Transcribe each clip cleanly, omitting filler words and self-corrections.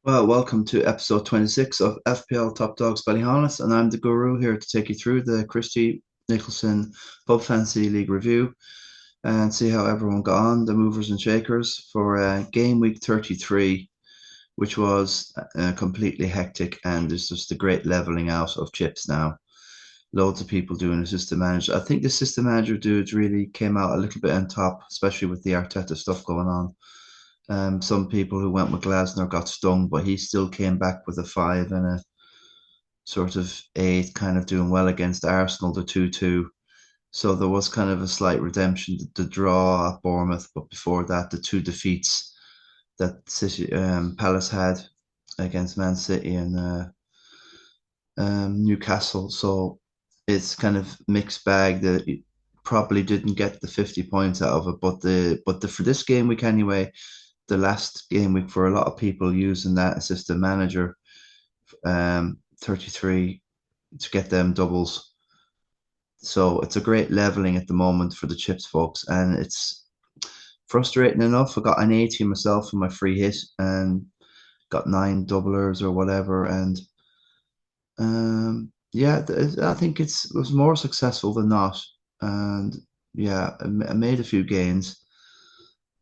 Well, welcome to episode 26 of FPL Top Dogs Ballyhaunis, and I'm the guru here to take you through the Christy Nicholson Pub Fantasy League review and see how everyone got on, the movers and shakers for game week 33, which was completely hectic, and there's just a great leveling out of chips now. Loads of people doing a system manager. I think the system manager dudes really came out a little bit on top, especially with the Arteta stuff going on. Some people who went with Glasner got stung, but he still came back with a five and a sort of eight, kind of doing well against Arsenal, the 2-2. So there was kind of a slight redemption, the draw at Bournemouth, but before that, the two defeats that City Palace had against Man City and Newcastle. So it's kind of mixed bag that it probably didn't get the 50 points out of it, but the for this game week anyway, the last game week for a lot of people using that assistant manager 33 to get them doubles. So it's a great leveling at the moment for the chips folks, and it's frustrating enough. I got an 80 myself in my free hit and got nine doublers or whatever, and yeah, I think it was more successful than not, and yeah, I made a few gains.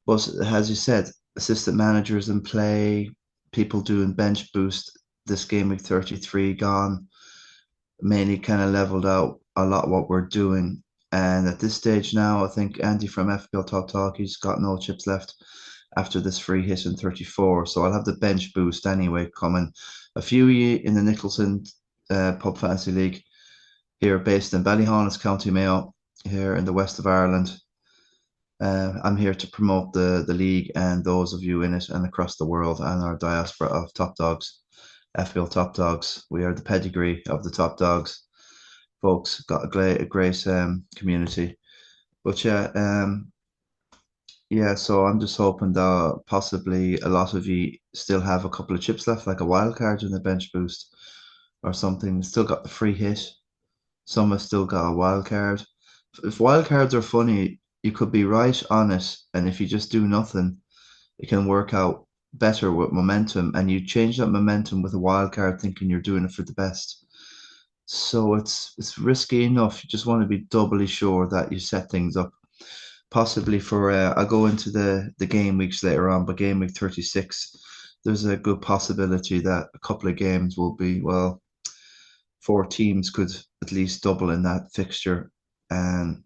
But as you said, assistant managers in play, people doing bench boost. This game week 33 gone, mainly kind of leveled out a lot of what we're doing. And at this stage now, I think Andy from FPL Top Talk, he's got no chips left after this free hit in 34. So I'll have the bench boost anyway coming. A few in the Nicholson Pub Fantasy League here based in Ballyhaunis, County Mayo, here in the west of Ireland. I'm here to promote the league and those of you in it and across the world and our diaspora of top dogs, FPL top dogs. We are the pedigree of the top dogs, folks. Got a great community, but yeah. So I'm just hoping that possibly a lot of you still have a couple of chips left, like a wild card in the bench boost or something. Still got the free hit. Some have still got a wild card. If wild cards are funny, you could be right on it, and if you just do nothing, it can work out better with momentum, and you change that momentum with a wild card, thinking you're doing it for the best. So it's risky enough. You just want to be doubly sure that you set things up. Possibly for I'll go into the game weeks later on, but game week 36, there's a good possibility that a couple of games will be four teams could at least double in that fixture, and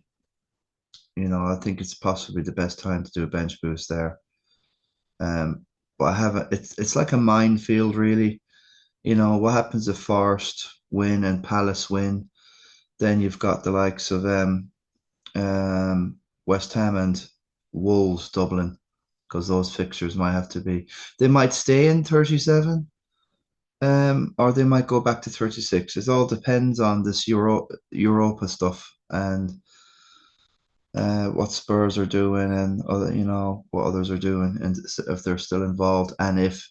I think it's possibly the best time to do a bench boost there. But I have it's like a minefield really. What happens if Forest win and Palace win? Then you've got the likes of West Ham and Wolves doubling because those fixtures might have to be. They might stay in 37, or they might go back to 36. It all depends on this Europa stuff and what Spurs are doing and what others are doing and if they're still involved and if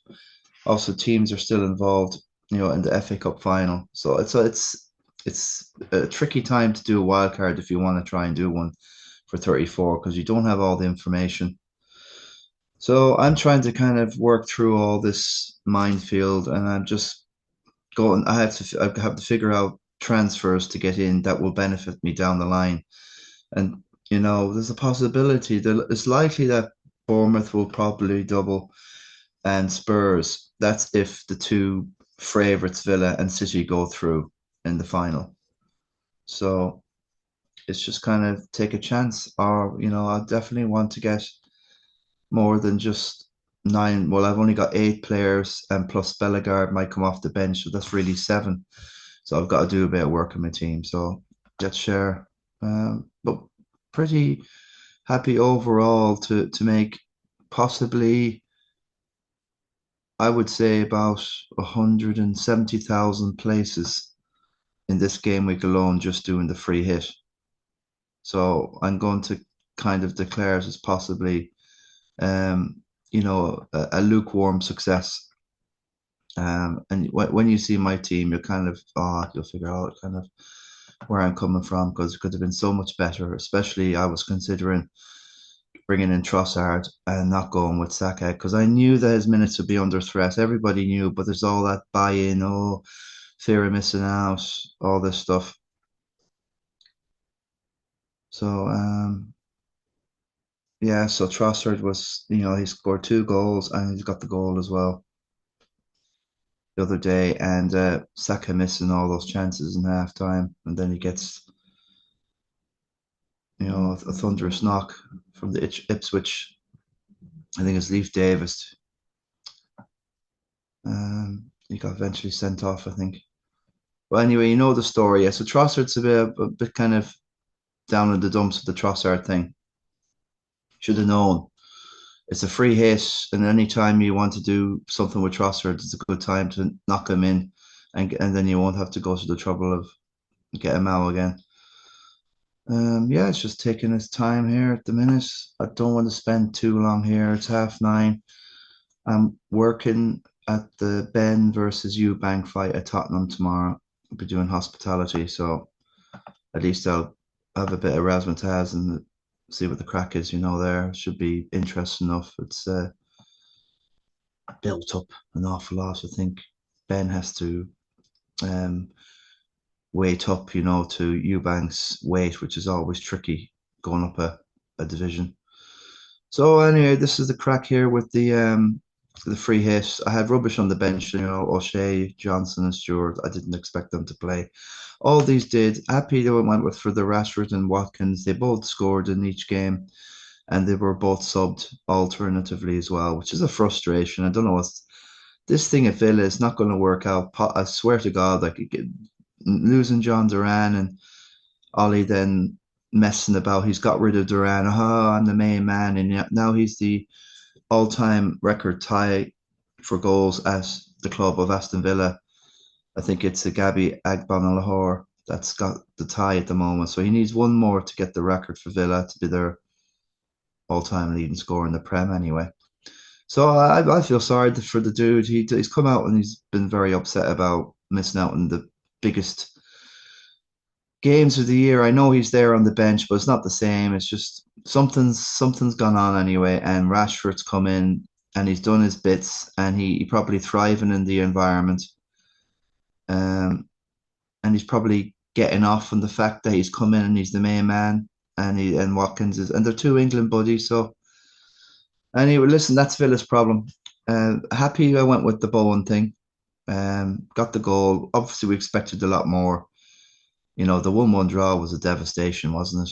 also teams are still involved in the FA Cup final. So it's a tricky time to do a wild card if you want to try and do one for 34 because you don't have all the information. So I'm trying to kind of work through all this minefield and I'm just going I have to figure out transfers to get in that will benefit me down the line. And there's a possibility that it's likely that Bournemouth will probably double and Spurs. That's if the two favourites, Villa and City, go through in the final. So it's just kind of take a chance, or I definitely want to get more than just nine. Well, I've only got eight players, and plus Bellegarde might come off the bench, so that's really seven. So I've got to do a bit of work on my team. So let's share. But pretty happy overall to make possibly, I would say, about 170,000 places in this game week alone just doing the free hit. So I'm going to kind of declare it as possibly, a lukewarm success. And when you see my team, you'll figure out kind of where I'm coming from because it could have been so much better. Especially I was considering bringing in Trossard and not going with Saka because I knew that his minutes would be under threat. Everybody knew, but there's all that buy-in, oh, fear of missing out, all this stuff. So yeah, so Trossard was, he scored 2 goals and he's got the goal as well the other day, and Saka missing all those chances in half time, and then he gets, a thunderous knock from the Ipswich. I think it's Leif Davis. He got eventually sent off, I think. Well, anyway, you know the story. Yeah, so Trossard's a bit kind of down in the dumps with the Trossard thing. Should have known. It's a free hit, and any time you want to do something with Trossard, it's a good time to knock him in, and then you won't have to go through the trouble of get him out again. Yeah, it's just taking its time here at the minute. I don't want to spend too long here. It's 9:30. I'm working at the Ben versus Eubank fight at Tottenham tomorrow. I'll be doing hospitality, so at least I'll have a bit of razzmatazz and see what the crack is. There should be interesting enough. It's built up an awful lot. I think Ben has to um, weight up, to Eubank's weight, which is always tricky going up a division. So anyway, this is the crack here with the free hit. I had rubbish on the bench, O'Shea, Johnson, and Stewart. I didn't expect them to play. All these did. Happy they went with for the Rashford and Watkins. They both scored in each game, and they were both subbed alternatively as well, which is a frustration. I don't know what's this thing at Villa is not going to work out. I swear to God, like losing John Duran and Ollie then messing about. He's got rid of Duran. Oh, I'm the main man, and now he's the all-time record tie for goals at the club of Aston Villa. I think it's a Gabby Agbonalahor that's got the tie at the moment. So he needs one more to get the record for Villa to be their all-time leading scorer in the Prem anyway. So I feel sorry for the dude. He's come out and he's been very upset about missing out on the biggest games of the year. I know he's there on the bench, but it's not the same. It's just something's gone on anyway. And Rashford's come in and he's done his bits, and he probably thriving in the environment. And he's probably getting off on the fact that he's come in and he's the main man, and Watkins is, and they're two England buddies. So anyway, listen, that's Villa's problem. Happy I went with the Bowen thing. Got the goal. Obviously, we expected a lot more. The 1-1 draw was a devastation, wasn't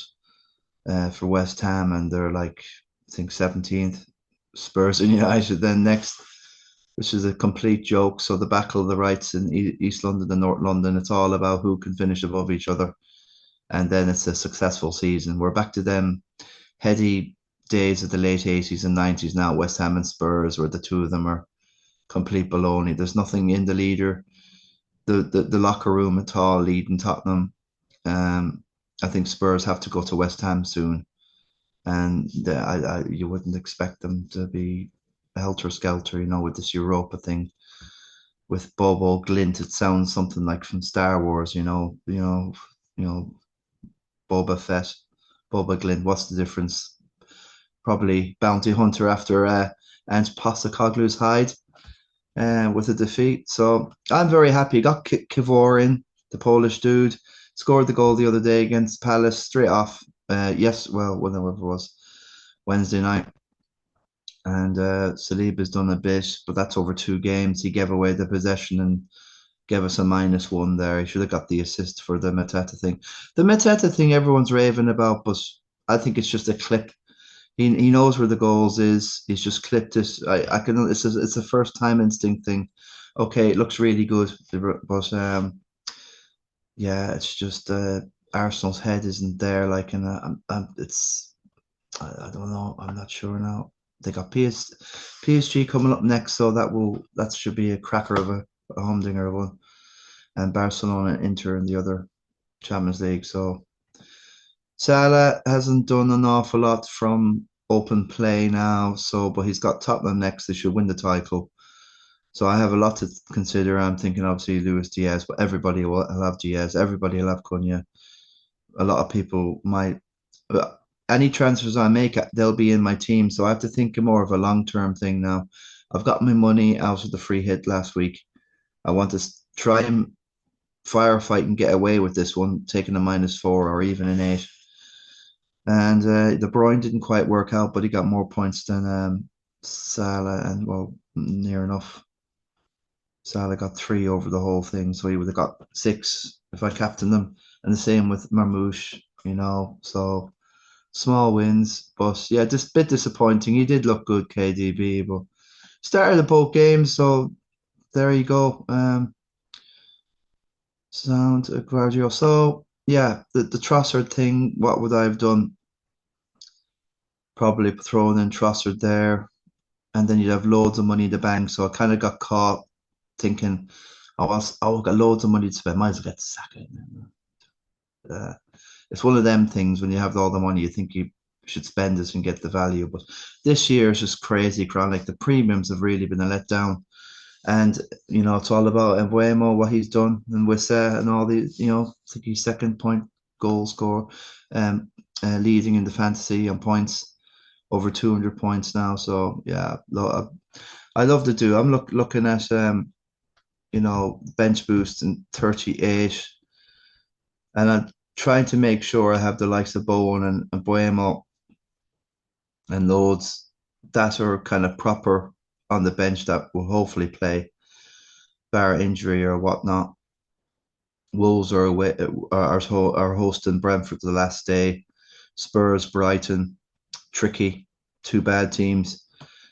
it? For West Ham, and they're like, I think 17th. Spurs and United then next, which is a complete joke. So the battle of the rights in East London and North London, it's all about who can finish above each other. And then it's a successful season. We're back to them heady days of the late 80s and 90s now, West Ham and Spurs, where the two of them are complete baloney. There's nothing in the leader, the locker room at all leading Tottenham. I think Spurs have to go to West Ham soon, and you wouldn't expect them to be helter skelter, with this Europa thing with Bobo Glint. It sounds something like from Star Wars, Boba Fett, Boba Glint. What's the difference? Probably bounty hunter after Ant Postacoglu's hide with a defeat. So I'm very happy. Got Kiwior in, the Polish dude, scored the goal the other day against Palace straight off. Whenever it was, Wednesday night. And Saliba's done a bit, but that's over 2 games. He gave away the possession and gave us a -1 there. He should have got the assist for the Mateta thing. The Mateta thing everyone's raving about, but I think it's just a clip. He knows where the goals is. He's just clipped it. I can. It's a first time instinct thing. Okay, it looks really good, but yeah, it's just Arsenal's head isn't there. Like, and it's I don't know. I'm not sure now. They got PSG coming up next, so that should be a cracker of a humdinger one, and Barcelona and Inter in the other Champions League. So Salah hasn't done an awful lot from open play now, but he's got Tottenham next. They should win the title. So I have a lot to consider. I'm thinking obviously Luis Diaz, but everybody will have Diaz. Everybody will have Cunha. A lot of people might. any transfers I make, they'll be in my team. So I have to think more of a long-term thing now. I've got my money out of the free hit last week. I want to try and firefight and get away with this one, taking a -4 or even an 8. And De Bruyne didn't quite work out, but he got more points than Salah, and well, near enough. Salah got 3 over the whole thing, so he would have got 6 if I captained them. And the same with Marmouche, So small wins, but yeah, just a bit disappointing. He did look good, KDB, but started the both games, so there you go. Sound Guardiola. So yeah, the Trossard thing. What would I have done? Probably thrown in Trossard there, and then you'd have loads of money in the bank. So I kind of got caught thinking, I've got loads of money to spend. Might as well get Saka in there. It's one of them things when you have all the money, you think you should spend it and get the value. But this year is just crazy, Chronic. The premiums have really been a letdown. And, it's all about Embuemo, what he's done, and Wissa and all these, I think he's second point goal scorer, leading in the fantasy on points, over 200 points now. So, yeah, I love to do. I'm looking at, bench boost and 38. And I'm trying to make sure I have the likes of Bowen and Buemo and loads that are kind of proper on the bench that will hopefully play, bar injury or whatnot. Wolves are away, are hosting Brentford the last day. Spurs, Brighton, tricky, 2 bad teams.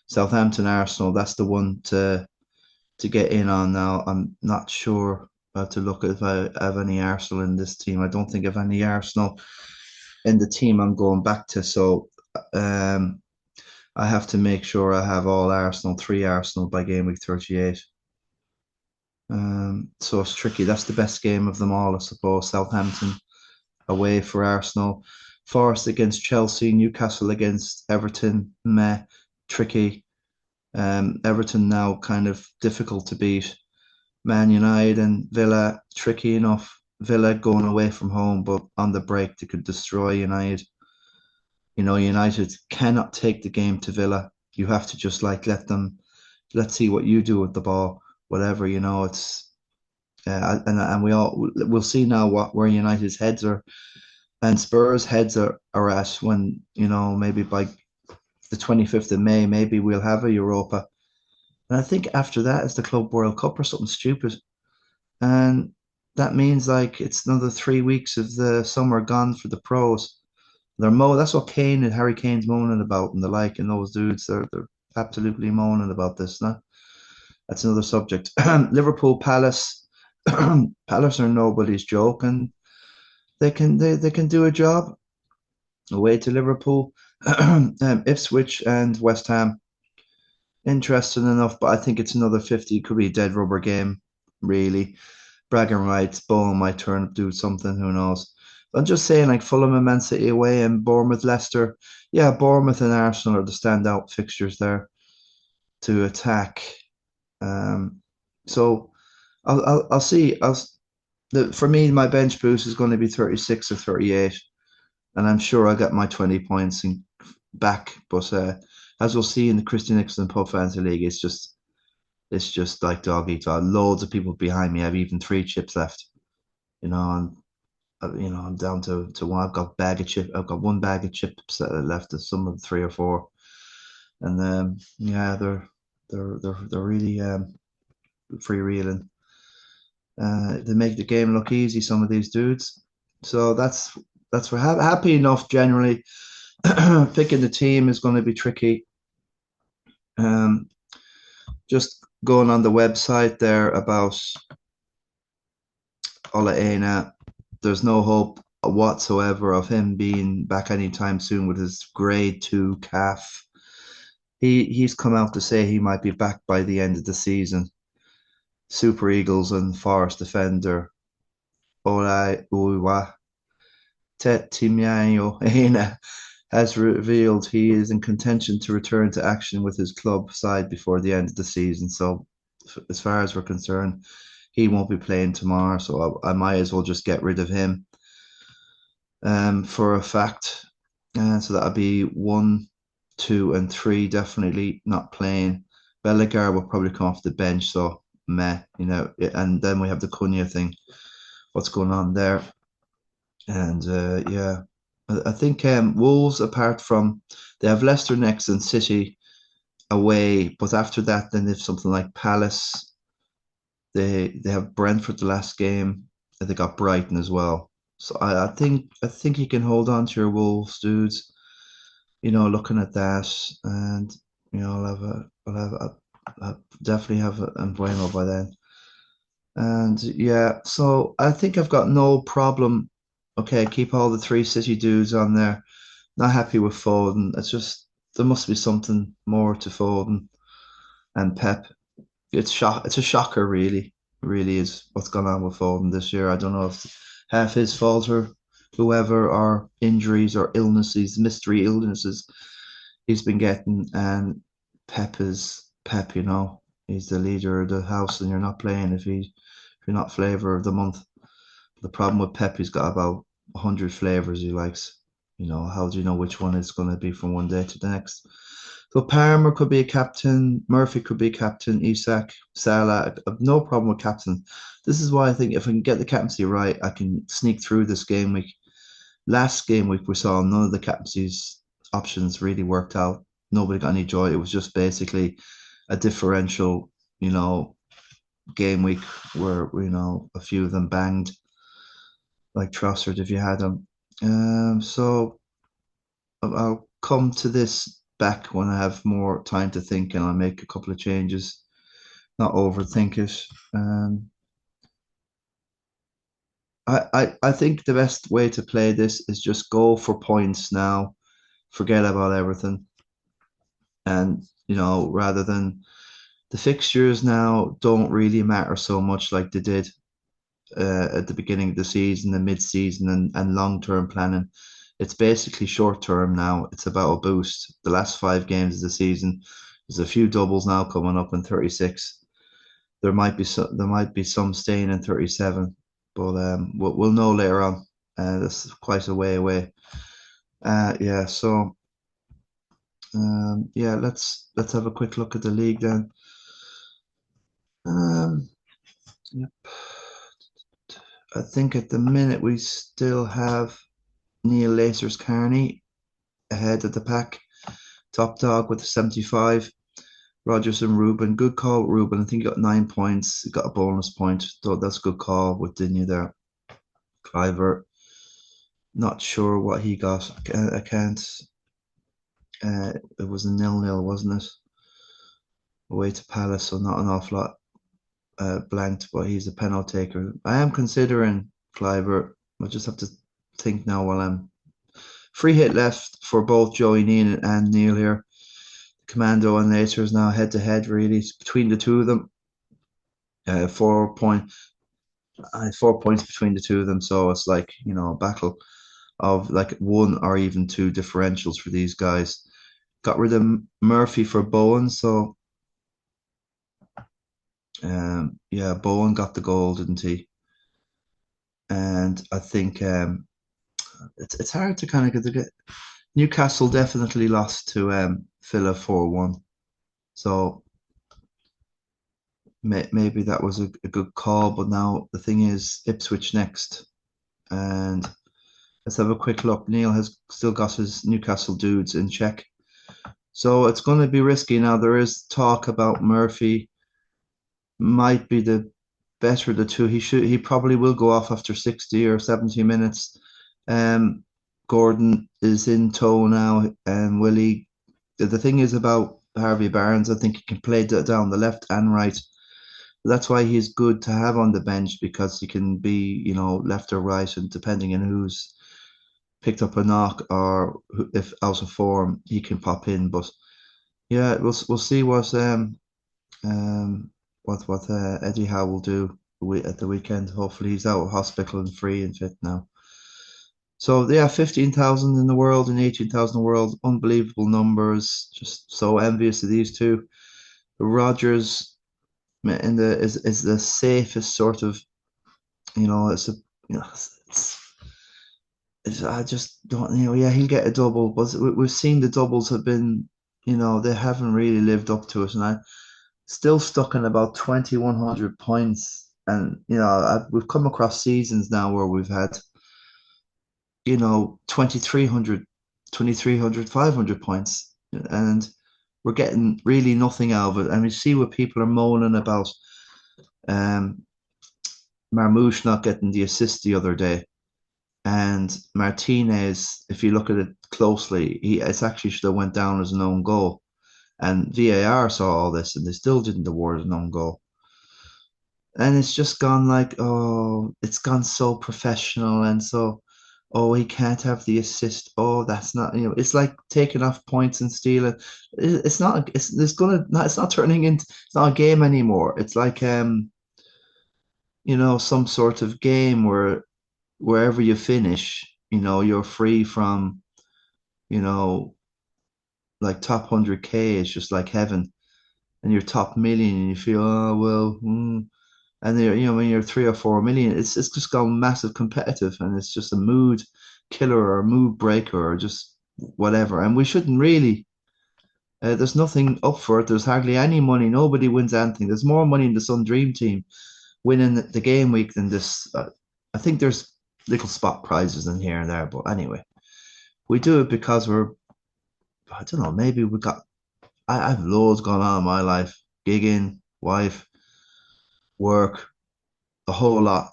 Southampton, Arsenal, that's the one to get in on now. I'm not sure. I have to look if I have any Arsenal in this team. I don't think I have any Arsenal in the team I'm going back to. So I have to make sure I have all Arsenal, 3 Arsenal by game week 38. So it's tricky. That's the best game of them all, I suppose. Southampton away for Arsenal. Forest against Chelsea. Newcastle against Everton. Meh. Tricky. Everton now kind of difficult to beat. Man United and Villa, tricky enough. Villa going away from home, but on the break they could destroy United. United cannot take the game to Villa. You have to just let's see what you do with the ball, whatever, it's and we'll see now where United's heads are and Spurs heads are at when, maybe by the 25th of May, maybe we'll have a Europa. And I think after that is the Club World Cup or something stupid. And that means it's another 3 weeks of the summer gone for the pros. That's what Kane and Harry Kane's moaning about and and those dudes. They're absolutely moaning about this. No? That's another subject. Liverpool, Palace. Palace are nobody's joke, and they can do a job. Away to Liverpool, Ipswich and West Ham. Interesting enough, but I think it's another 50. It could be a dead rubber game, really. Bragging rights, Bowen might turn up, do something, who knows. I'm just saying, Fulham and Man City away and Bournemouth, Leicester. Yeah, Bournemouth and Arsenal are the standout fixtures there to attack. So I'll see. For me, my bench boost is going to be 36 or 38, and I'm sure I'll get my 20 points back. But as we'll see in the Christy Nic and Pub Fantasy League, it's just like dog eat dog. Loads of people behind me. I have even 3 chips left. And I'm down to one. I've got one bag of chips left. Some of 3 or 4, and yeah, they're really freewheeling. They make the game look easy. Some of these dudes. So that's we're happy enough generally. Picking the team is going to be tricky. Just going on the website there about Ola there's no hope whatsoever of him being back anytime soon with his grade 2 calf. He's come out to say he might be back by the end of the season. Super Eagles and Forest defender Ola Uwa Tetimiayo has revealed he is in contention to return to action with his club side before the end of the season. So, as far as we're concerned, he won't be playing tomorrow. So I might as well just get rid of him. For a fact, And so that'll be 1, 2, and 3 definitely not playing. Bellegar will probably come off the bench, so meh, And then we have the Cunha thing. What's going on there? And yeah, I think Wolves, apart from they have Leicester next and City away, but after that, then they've something like Palace. They have Brentford the last game. And they got Brighton as well. So I think you can hold on to your Wolves, dudes. Looking at that, and I'll definitely have an Bueno by then. And yeah, so I think I've got no problem. Okay, keep all the three City dudes on there. Not happy with Foden. It's just there must be something more to Foden and Pep. It's a shocker, really. Really is what's gone on with Foden this year. I don't know if it's half his fault or whoever, or injuries or illnesses, mystery illnesses he's been getting. And Pep is Pep. He's the leader of the house, and you're not playing if you're not flavor of the month. The problem with Pep, he's got about 100 flavors he likes. How do you know which one is going to be from one day to the next? So Palmer could be a captain, Murphy could be a captain, Isak, Salah. I've no problem with captain. This is why I think if I can get the captaincy right, I can sneak through this game week. Last game week we saw none of the captaincies options really worked out. Nobody got any joy. It was just basically a differential, game week where a few of them banged like Trossard if you had them. So I'll come to this back when I have more time to think, and I'll make a couple of changes, not overthink it. I think the best way to play this is just go for points now, forget about everything, and rather than the fixtures now don't really matter so much like they did at the beginning of the season, the mid-season, and long-term planning. It's basically short-term now. It's about a boost. The last 5 games of the season, there's a few doubles now coming up in 36. There might be some staying in 37, but we'll know later on. That's quite a way away. Yeah, so yeah, let's have a quick look at the league then. Um, yep. I think at the minute we still have Neil Lacer's Carney ahead of the pack. Top dog with 75. Rogers and Ruben. Good call, Ruben. I think he got 9 points. He got a bonus point. So that's a good call with Dinya there. Cliver. Not sure what he got. I can't. It was a 0-0, wasn't it? Away to Palace, so not an awful lot blanked, but he's a penalty taker. I am considering Cliver. I just have to think now while I'm free hit left for both Joey Neenan and Neil here. Commando and Lacer is now head to head, really. It's between the two of them. 4 points between the two of them. So it's like, a battle of like 1 or even 2 differentials for these guys. Got rid of Murphy for Bowen. So, yeah, Bowen got the goal, didn't he? And I think it's hard to kind of get. Newcastle definitely lost to Villa 4-1. So maybe that was a good call. But now the thing is Ipswich next. And let's have a quick look. Neil has still got his Newcastle dudes in check. So it's going to be risky now. There is talk about Murphy might be the better of the two. He probably will go off after 60 or 70 minutes. Gordon is in tow now, and will he? The thing is about Harvey Barnes, I think he can play down the left and right. That's why he's good to have on the bench, because he can be, left or right, and depending on who's picked up a knock or if out of form, he can pop in. But yeah, we'll see what Eddie Howe will do at the weekend. Hopefully, he's out of hospital and free and fit now. So yeah, 15,000 in the world and 18,000 in the world, unbelievable numbers. Just so envious of these two. Rogers is the safest sort of, it's a, I just don't, yeah, he'll get a double, but we've seen the doubles have been, they haven't really lived up to it. And I'm still stuck in about 2,100 points. And, we've come across seasons now where we've had, 2,300, 2,300, 500 points. And we're getting really nothing out of it. And we see what people are moaning about um, Marmoush not getting the assist the other day. And Martinez, if you look at it closely, it's actually should have went down as an own goal. And VAR saw all this and they still didn't award an own goal. And it's just gone like, oh, it's gone so professional and so, oh, he can't have the assist. Oh, that's not, it's like taking off points and stealing. It's not, it's not turning into, it's not a game anymore. It's like, some sort of game where wherever you finish, you're free from, you know, like top 100K is just like heaven. And you're top million and you feel, oh, well, and when you're 3 or 4 million, it's just gone massive competitive and it's just a mood killer or a mood breaker or just whatever. And we shouldn't really, there's nothing up for it. There's hardly any money. Nobody wins anything. There's more money in the Sun Dream team winning the game week than this. I think there's little spot prizes in here and there, but anyway, we do it because I don't know, maybe I have loads going on in my life, gigging, wife, work, a whole lot.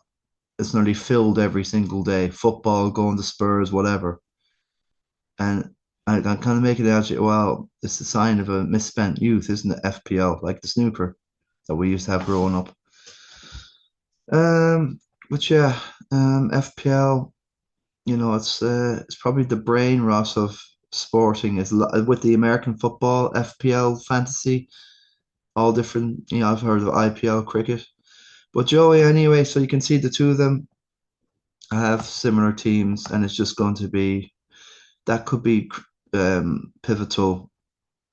It's nearly filled every single day, football, going to Spurs, whatever. And I'm kind of making the attitude, well, it's a sign of a misspent youth, isn't it? FPL, like the snooker that we used to have growing up. But yeah, FPL, it's probably the brain rot of sporting is with the American football, FPL fantasy, all different. I've heard of IPL cricket, but Joey, anyway, so you can see the two of them have similar teams, and it's just going to be that could be pivotal,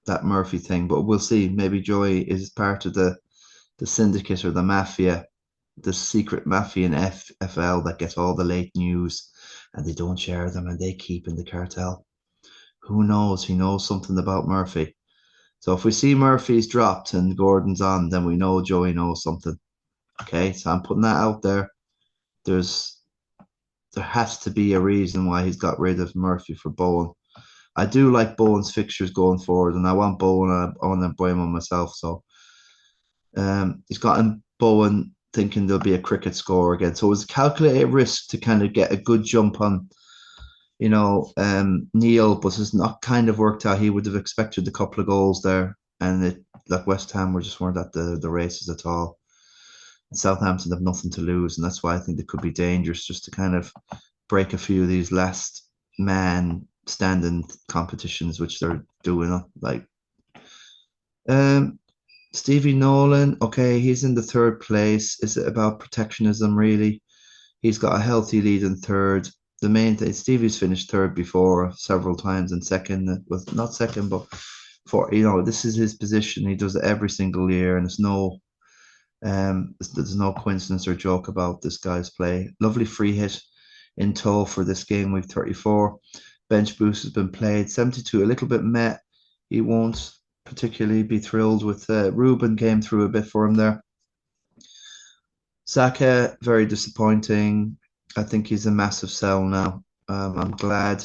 that Murphy thing, but we'll see. Maybe Joey is part of the syndicate or the mafia, the secret mafia in FFL that gets all the late news and they don't share them and they keep in the cartel. Who knows? He knows something about Murphy. So if we see Murphy's dropped and Gordon's on, then we know Joey knows something. Okay, so I'm putting that out there. There's there has to be a reason why he's got rid of Murphy for Bowen. I do like Bowen's fixtures going forward, and I want Bowen. I want to buy him on myself. So he's gotten Bowen thinking there'll be a cricket score again. So it was a calculated risk to kind of get a good jump on, Neil, but it's not kind of worked out. He would have expected a couple of goals there, and like West Ham were just weren't at the races at all. And Southampton have nothing to lose, and that's why I think they could be dangerous just to kind of break a few of these last man standing competitions, which they're doing. Like um, Stevie Nolan, okay, he's in the third place. Is it about protectionism, really? He's got a healthy lead in third. The main thing, Stevie's finished third before several times and second, was not second, but this is his position. He does it every single year, and there's no coincidence or joke about this guy's play. Lovely free hit in tow for this game week 34. Bench boost has been played. 72, a little bit met. He won't particularly be thrilled with Ruben came through a bit for him there. Saka, very disappointing. I think he's a massive sell now. I'm glad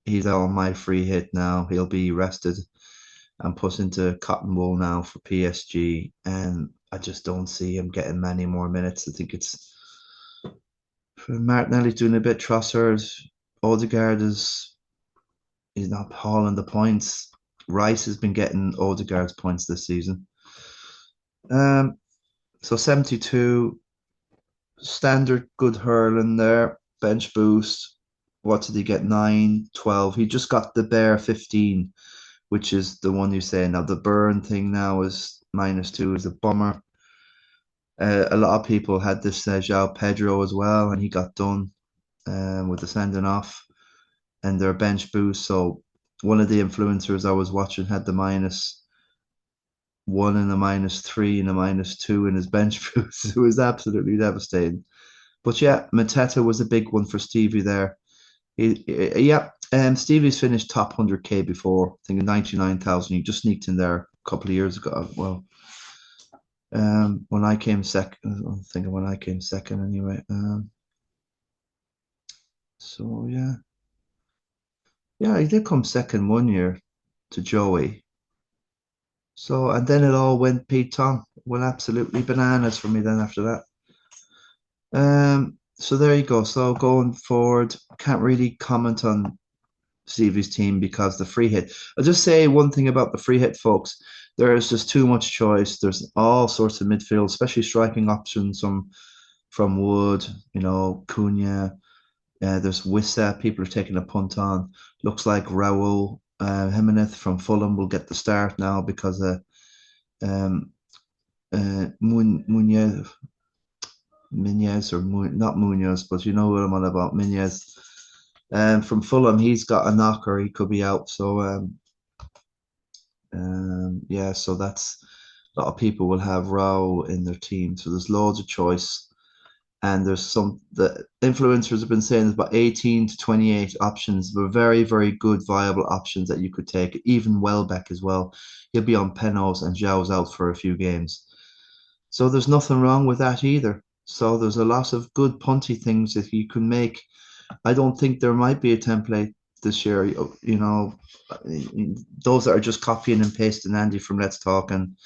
he's on my free hit now. He'll be rested and put into cotton wool now for PSG. And I just don't see him getting many more minutes. I think it's Martinelli's doing a bit. Trossard, Odegaard he's not hauling the points. Rice has been getting Odegaard's points this season. So 72, standard good hurling there. Bench boost. What did he get? 9, 12. He just got the bare 15, which is the one you say. Now the burn thing now is -2 is a bummer. A lot of people had this João Pedro as well, and he got done with the sending off and their bench boost. So one of the influencers I was watching had the -1 and a -3 and a -2 in his bench boost. It was absolutely devastating. But yeah, Mateta was a big one for Stevie there. Yeah. Stevie's finished top 100K before. I think 99,000. He just sneaked in there a couple of years ago. Well, when I came second, I'm thinking when I came second anyway. So yeah, yeah, he did come second one year to Joey. So and then it all went Pete Tong. Went absolutely bananas for me then after that. So there you go. So going forward, can't really comment on Stevie's team because the free hit. I'll just say one thing about the free hit, folks. There is just too much choice. There's all sorts of midfield, especially striking options from Wood, Cunha. There's Wissa. People are taking a punt on. Looks like Raul Jimenez from Fulham will get the start now because um, Munez, Munez or not Munez, but you know what I'm on about. Munez from Fulham, he's got a knocker. He could be out. So yeah, so that's a lot of people will have Raul in their team. So there's loads of choice. And there's some the influencers have been saying there's about 18 to 28 options, but very, very good viable options that you could take. Even Welbeck as well. He'll be on Penos and Zhao's out for a few games. So there's nothing wrong with that either. So there's a lot of good punty things that you can make. I don't think there might be a template this year. Those that are just copying and pasting Andy from Let's Talk and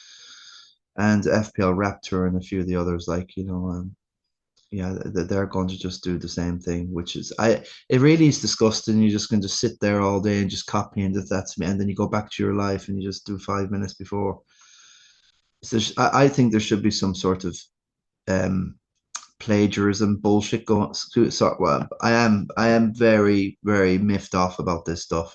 FPL Raptor and a few of the others, like yeah, they're going to just do the same thing, which is it really is disgusting. You're just going to sit there all day and just copy and that's me, and then you go back to your life and you just do 5 minutes before. So I think there should be some sort of um plagiarism bullshit going. Well, I am very very miffed off about this stuff.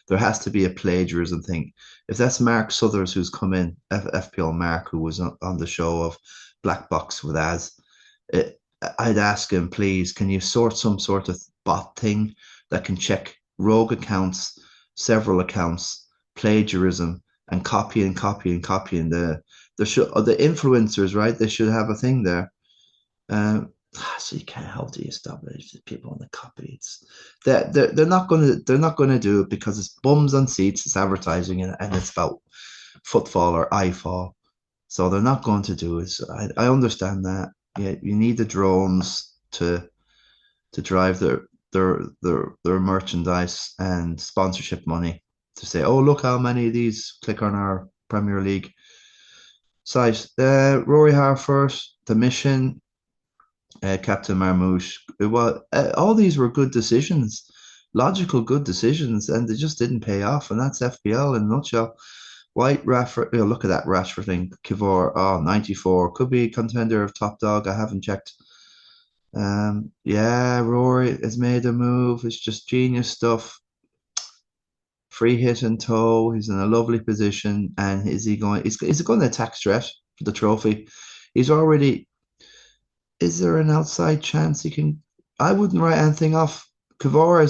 There has to be a plagiarism thing. If that's Mark Suthers who's come in, FPL Mark, who was on the show of Black Box with Az, it, I'd ask him, please, can you sort some sort of bot thing that can check rogue accounts, several accounts, plagiarism, and copying the influencers, right? They should have a thing there. So you can't help the established people on the copy. They're not gonna do it because it's bums on seats, it's advertising and it's about footfall or eyefall. So they're not going to do it. So I understand that. Yeah, you need the drones to drive their merchandise and sponsorship money to say, oh look how many of these click on our Premier League site. Rory Harford, the mission, Captain Marmouche. All these were good decisions, logical good decisions, and they just didn't pay off. And that's FPL in a nutshell. White, Rashford, look at that Rashford thing. Kiwior, 94. Could be a contender of top dog. I haven't checked. Yeah, Rory has made a move. It's just genius stuff. Free hit and toe. He's in a lovely position. And is he going to attack stretch for the trophy? He's already, is there an outside chance he can? I wouldn't write anything off. Kiwior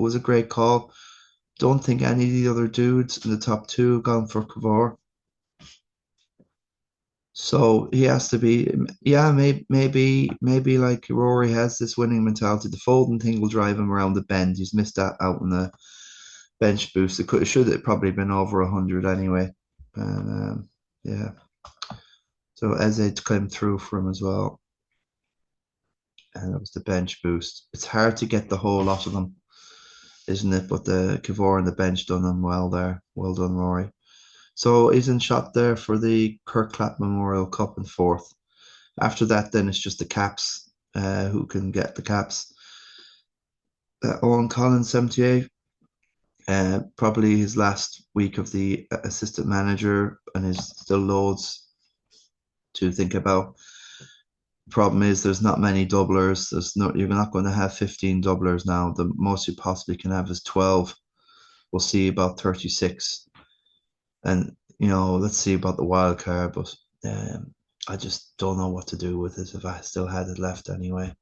was a great call. Don't think any of the other dudes in the top two have gone for Kiwior. So he has to be, yeah, maybe like Rory has this winning mentality. The Foden thing will drive him around the bend. He's missed that out in the bench boost. It should have probably been over 100 anyway. And yeah, so Eze came through for him as well. And it was the bench boost. It's hard to get the whole lot of them, isn't it? But the Kiwior and the bench done him well there. Well done, Rory. So he's in shot there for the Kirk Clapp Memorial Cup in fourth. After that, then it's just the caps. Who can get the caps? Owen Collins, 78. Probably his last week of the assistant manager, and there's still loads to think about. Problem is, there's not many doublers. You're not going to have 15 doublers now. The most you possibly can have is 12. We'll see about 36. And let's see about the wild card, but I just don't know what to do with it if I still had it left anyway.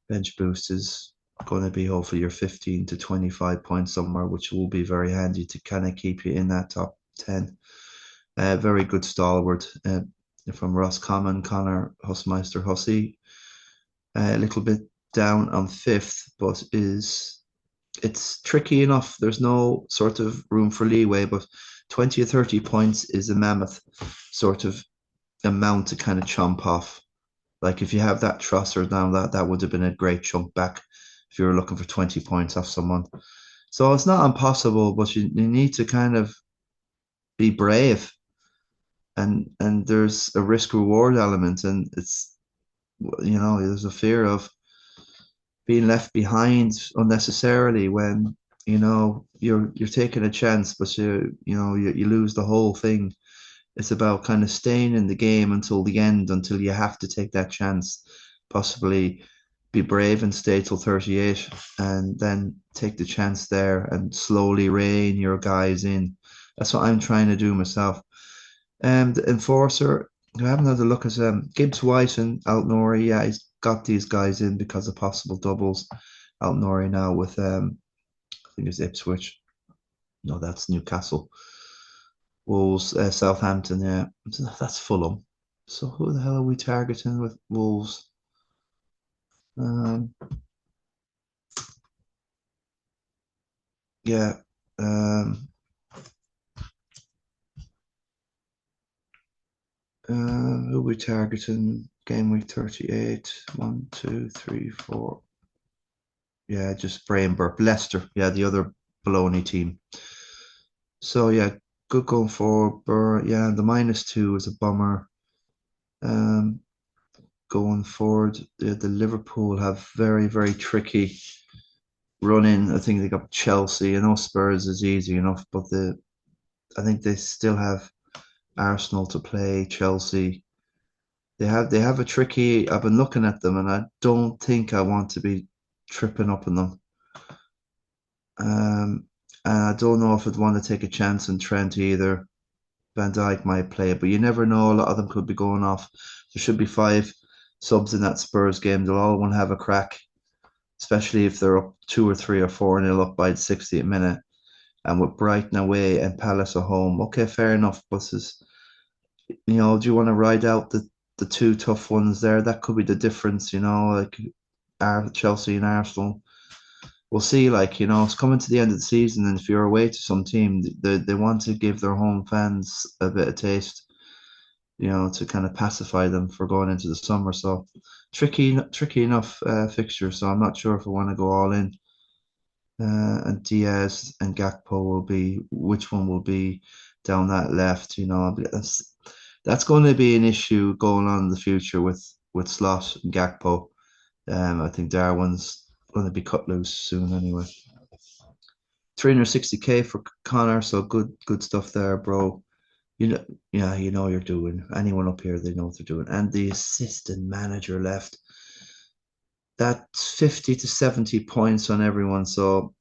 Bench boost is going to be hopefully your 15 to 25 points somewhere, which will be very handy to kind of keep you in that top 10. Very good stalwart from Ross Common, Connor Hussmeister Hussey. A little bit down on fifth, but is it's tricky enough. There's no sort of room for leeway, but 20 or 30 points is a mammoth sort of amount to kind of chomp off. Like if you have that Trossard down, that would have been a great chunk back if you were looking for 20 points off someone. So it's not impossible, but you need to kind of be brave, and there's a risk reward element, and it's there's a fear of being left behind unnecessarily when you're taking a chance, but you lose the whole thing. It's about kind of staying in the game until the end, until you have to take that chance, possibly be brave and stay till 38, and then take the chance there and slowly rein your guys in. That's what I'm trying to do myself. The enforcer, I haven't had a look at Gibbs White and Altnori. Yeah, he's got these guys in because of possible doubles. Altnori now with I think it's Ipswich. No, that's Newcastle. Wolves, Southampton. Yeah, that's Fulham. So who the hell are we targeting with Wolves? Um, yeah. Um, who are we targeting? Game week 38. 1, 2, 3, 4. Yeah, just brain burp. Leicester. Yeah, the other baloney team. So yeah, good going for Burr. Yeah, the -2 is a bummer. Um, Going forward, the Liverpool have very, very tricky run in. I think they got Chelsea. I know Spurs is easy enough, but I think they still have Arsenal to play, Chelsea. They have a tricky. I've been looking at them, and I don't think I want to be tripping up on them. And I don't know if I'd want to take a chance on Trent either. Van Dijk might play, but you never know. A lot of them could be going off. There should be five subs in that Spurs game. They'll all want to have a crack, especially if they're up 2 or 3 or 4-0 up by the 60th minute. And with Brighton away and Palace at home, okay, fair enough. But do you want to ride out the two tough ones there? That could be the difference, like Chelsea and Arsenal. We'll see, it's coming to the end of the season, and if you're away to some team, they want to give their home fans a bit of taste, to kind of pacify them for going into the summer. So tricky enough fixture. So I'm not sure if I want to go all in. And Diaz and Gakpo will be, which one will be down that left? That's going to be an issue going on in the future with Slot and Gakpo. I think Darwin's going to be cut loose soon anyway. 360k for Connor, so good stuff there, bro. Yeah, you're doing. Anyone up here, they know what they're doing. And the assistant manager left. That's 50 to 70 points on everyone, so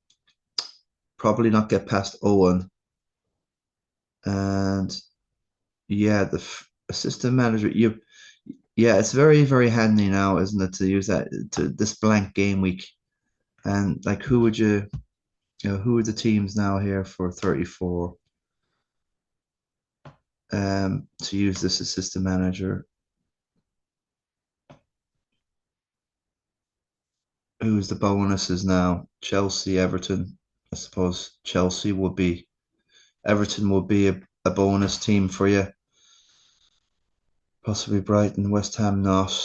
probably not get past Owen. And yeah, the assistant manager, yeah, it's very, very handy now, isn't it, to use that to this blank game week. And like, who are the teams now here for 34? To use this assistant manager. Who's the bonuses now? Chelsea, Everton. I suppose Everton would be a bonus team for you. Possibly Brighton, West Ham not.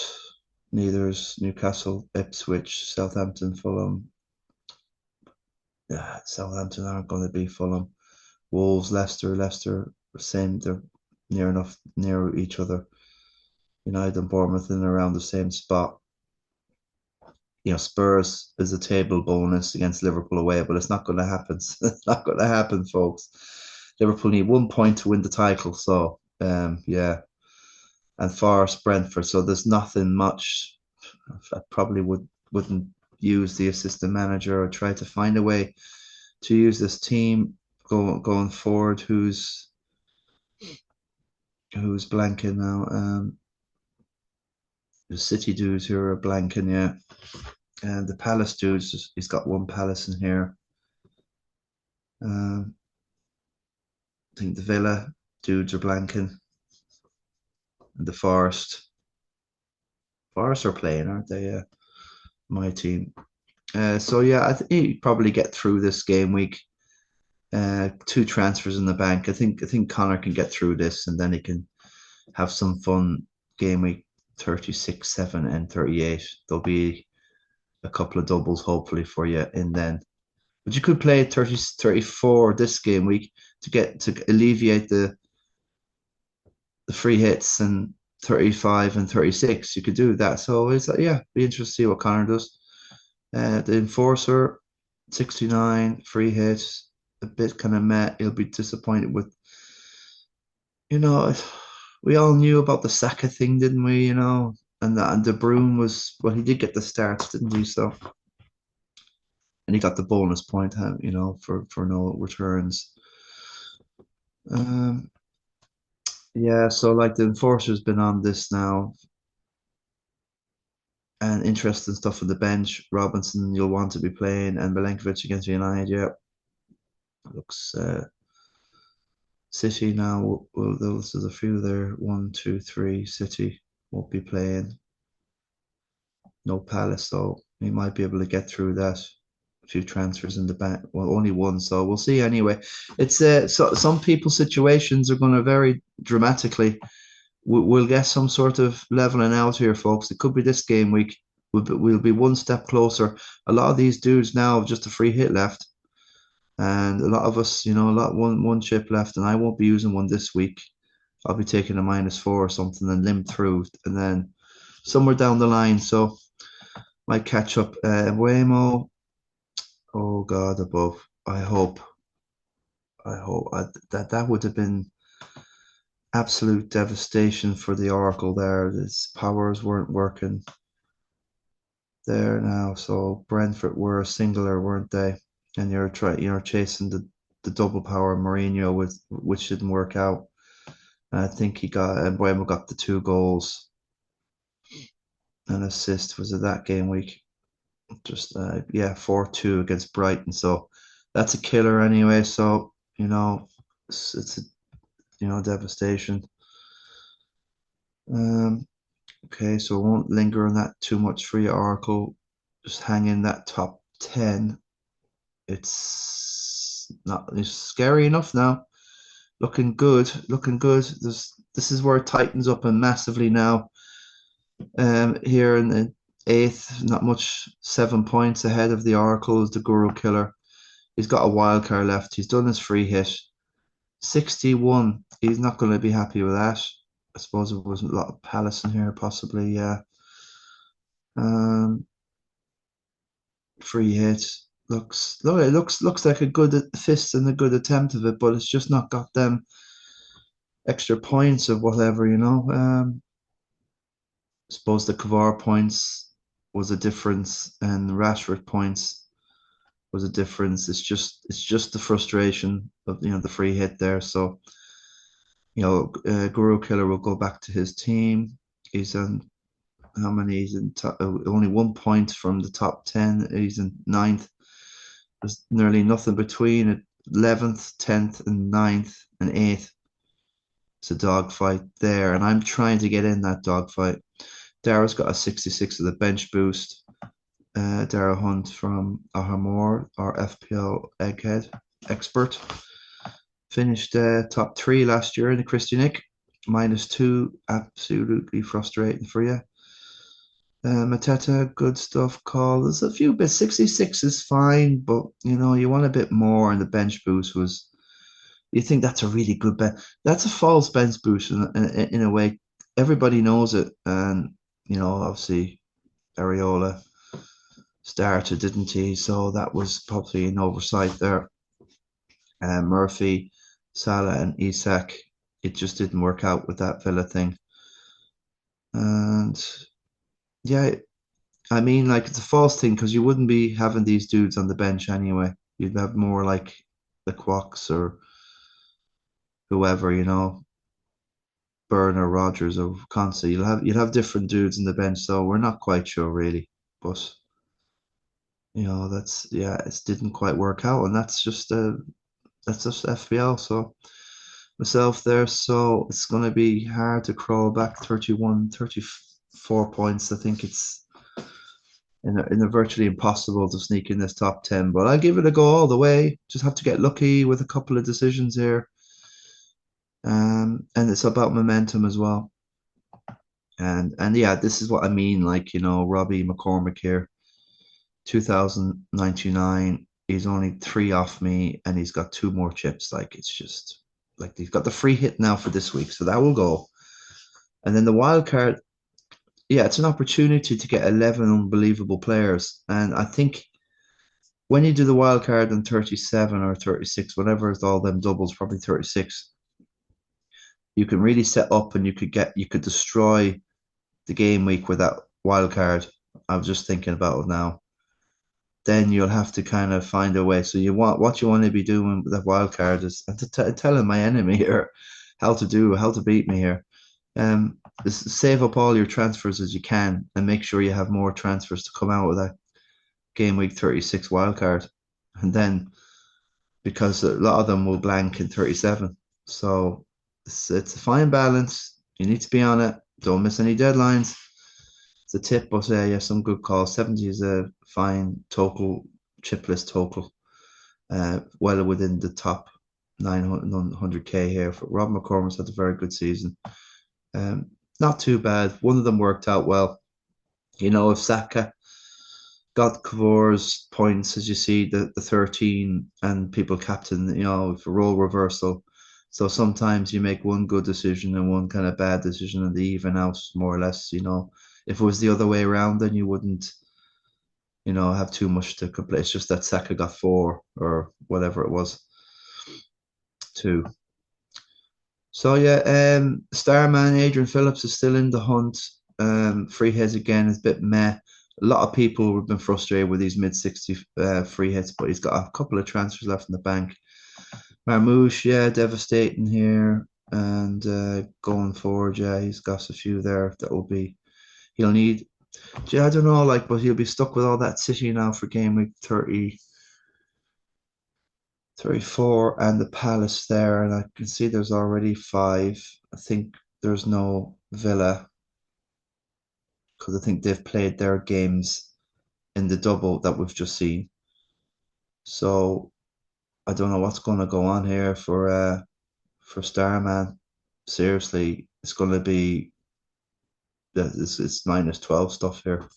Neither is Newcastle, Ipswich, Southampton, Fulham. Yeah, Southampton aren't going to be Fulham. Wolves, Leicester, same. They're near each other. United and Bournemouth in around the same spot. Spurs is a table bonus against Liverpool away, but it's not going to happen. It's not going to happen, folks. Liverpool need 1 point to win the title. So, yeah. And Forest, Brentford. So there's nothing much. I probably wouldn't use the assistant manager or try to find a way to use this team going forward. Who's blanking now? The City dudes who are blanking, yeah. And the Palace dudes, he's got one Palace in here. I think the Villa dudes are blanking. And the Forest are playing, aren't they? Yeah. my team. So yeah, I think he'd probably get through this game week. Two transfers in the bank. I think Connor can get through this, and then he can have some fun game week 36, 7, and 38. There'll be a couple of doubles hopefully for you in then. But you could play 30, 34 this game week to get to alleviate the free hits and 35 and 36. You could do that. So it's yeah, be interested to see what Connor does. The enforcer, 69 free hits, a bit kind of met. He'll be disappointed with, you know, we all knew about the Saka thing, didn't we? And that and De Bruyne was, well, he did get the starts, didn't he? So, and he got the bonus point, for no returns. Um, yeah, so like the enforcer's been on this now, and interesting stuff on the bench. Robinson, you'll want to be playing, and Milenkovic against United. Yeah, looks City now. Well, there's a few there. One, two, three. City won't be playing. No Palace, though. He might be able to get through that. A few transfers in the back. Well, only one, so we'll see anyway. It's so some people's situations are going to vary dramatically. We'll get some sort of leveling out here, folks. It could be this game week. We'll be one step closer. A lot of these dudes now have just a free hit left, and a lot of us, a lot one chip left, and I won't be using one this week. I'll be taking a -4 or something and limp through, and then somewhere down the line. So might catch up. Waymo, oh God, above. I hope that would have been absolute devastation for the Oracle there. His powers weren't working there now. So Brentford were a singular, weren't they? And you're chasing the double power Mourinho with which didn't work out. And I think Bueno got the 2 goals and assist. Was it that game week? Just yeah, 4-2 against Brighton. So that's a killer anyway. So it's a devastation. Um, okay, so I won't linger on that too much for you, Oracle. Just hang in that top 10. It's scary enough now. Looking good, looking good. This is where it tightens up and massively now. Here in the eighth, not much, 7 points ahead of the Oracle is the Guru Killer. He's got a wild card left. He's done his free hit. 61. He's not going to be happy with that. I suppose it wasn't a lot of Palace in here, possibly, yeah. Um, Free hit. Looks like a good fist and a good attempt of it, but it's just not got them extra points of whatever. I suppose the Kiwior points was a difference, and Rashford points was a difference. It's just the frustration of the free hit there. So Guru Killer will go back to his team. He's on how many? He's in only 1 point from the top 10. He's in ninth. There's nearly nothing between 11th, 10th, and 9th and 8th. It's a dogfight there, and I'm trying to get in that dogfight. Darrow's got a 66 of the bench boost. Darrow Hunt from Ahamor, our FPL egghead expert. Finished top 3 last year in the Christy Nic. -2, absolutely frustrating for you. Mateta, good stuff. Call. There's a few bits. 66 is fine, but you want a bit more. And the bench boost was. You think that's a really good bet? That's a false bench boost in a way. Everybody knows it, and obviously, Areola started, didn't he? So that was probably an oversight there. Murphy, Salah, and Isak. It just didn't work out with that Villa thing. And yeah, I mean, like it's a false thing because you wouldn't be having these dudes on the bench anyway. You'd have more like the Quacks or whoever, Burner, Rogers, or Conce. You'd have different dudes in the bench, so we're not quite sure really. But that's yeah, it didn't quite work out, and that's just FPL. So myself there, so it's gonna be hard to crawl back 31, 34 points. I think it's in a virtually impossible to sneak in this top 10. But I'll give it a go all the way. Just have to get lucky with a couple of decisions here. And it's about momentum as well. And yeah, this is what I mean. Like, Robbie McCormick here, 2099. He's only three off me, and he's got two more chips. Like, it's just like he's got the free hit now for this week, so that will go. And then the wild card, yeah, it's an opportunity to get 11 unbelievable players. And I think when you do the wild card on 37 or 36, whatever it's all them doubles, probably 36, you can really set up and you could destroy the game week with that wild card. I was just thinking about it now. Then you'll have to kind of find a way. So what you want to be doing with that wild card is telling my enemy here how to beat me here. Is save up all your transfers as you can and make sure you have more transfers to come out of that game week 36 wild card. And then because a lot of them will blank in 37. So it's a fine balance. You need to be on it. Don't miss any deadlines. It's a tip, but yeah, some good calls. 70 is a fine total, chip list total. Well within the top 900k here. For Rob McCormick's had a very good season. Not too bad. One of them worked out well. If Saka got Kiwior's points, as you see, the 13 and people captain, for role reversal. So sometimes you make one good decision and one kind of bad decision and they even out more or less, If it was the other way around, then you wouldn't, have too much to complain. It's just that Saka got 4 or whatever it was. 2. So yeah, Starman Adrian Phillips is still in the hunt. Free hits again is a bit meh. A lot of people have been frustrated with these mid-60 free hits, but he's got a couple of transfers left in the bank. Marmouche, yeah, devastating here. And going forward, yeah, he's got a few there that he'll need. Yeah, I don't know, but he'll be stuck with all that City now for game week 30, 34 and the Palace there. And I can see there's already 5. I think there's no Villa because I think they've played their games in the double that we've just seen. So I don't know what's going to go on here for Starman. Seriously, it's going to be it's minus 12 stuff here.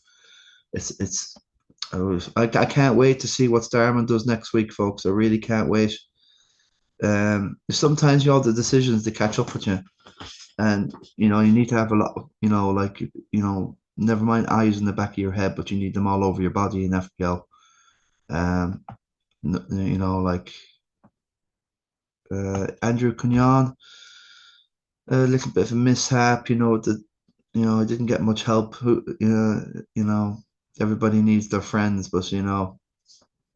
I can't wait to see what Starman does next week, folks. I really can't wait. Sometimes you have the decisions to catch up with you, and you need to have a lot. Never mind eyes in the back of your head, but you need them all over your body in FPL. Andrew Cunyon, a little bit of a mishap. I didn't get much help. Everybody needs their friends, but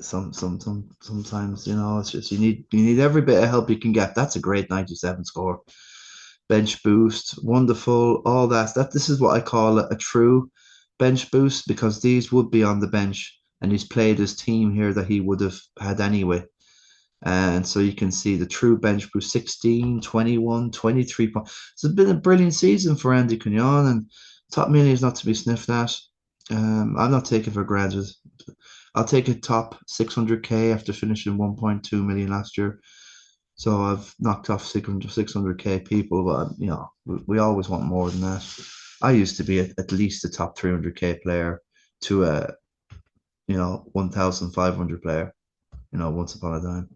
sometimes it's just you need every bit of help you can get. That's a great 97 score. Bench boost, wonderful, all that. This is what I call a true bench boost because these would be on the bench and he's played his team here that he would have had anyway. And so you can see the true bench boost 16, 21, 23 points. It's been a brilliant season for Andy Cunyon and top million is not to be sniffed at. I'm not taking for granted. I'll take a top 600k after finishing 1.2 million last year. So I've knocked off 600k people, but we always want more than that. I used to be at least a top 300k player to a 1,500 player, once upon a time.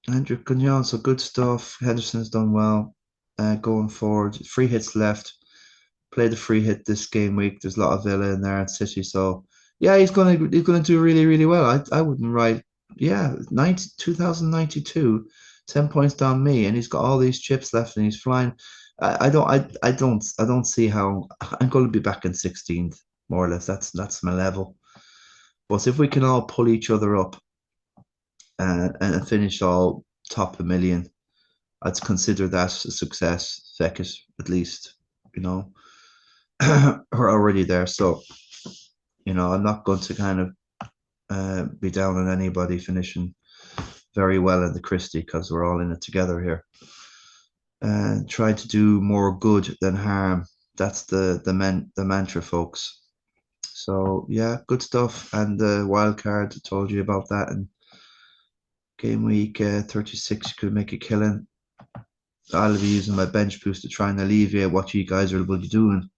Andrew Cunyon, so good stuff. Henderson's done well. Going forward, free hits left. Play the free hit this game week. There's a lot of Villa in there and City, so yeah, he's gonna do really really well. I wouldn't write. Yeah, 2092, 10 points down me, and he's got all these chips left, and he's flying. I don't see how I'm going to be back in 16th, more or less. That's my level. But if we can all pull each other up and finish all top a million, I'd consider that a success. Feckett, at least, are already there. So, I'm not going to kind of be down on anybody finishing very well in the Christie because we're all in it together here. Try to do more good than harm. That's the mantra, folks. So yeah, good stuff. And the wild card, I told you about that. And game week 36, you could make a killing. I'll be using my bench boost to try and alleviate what you guys will be doing.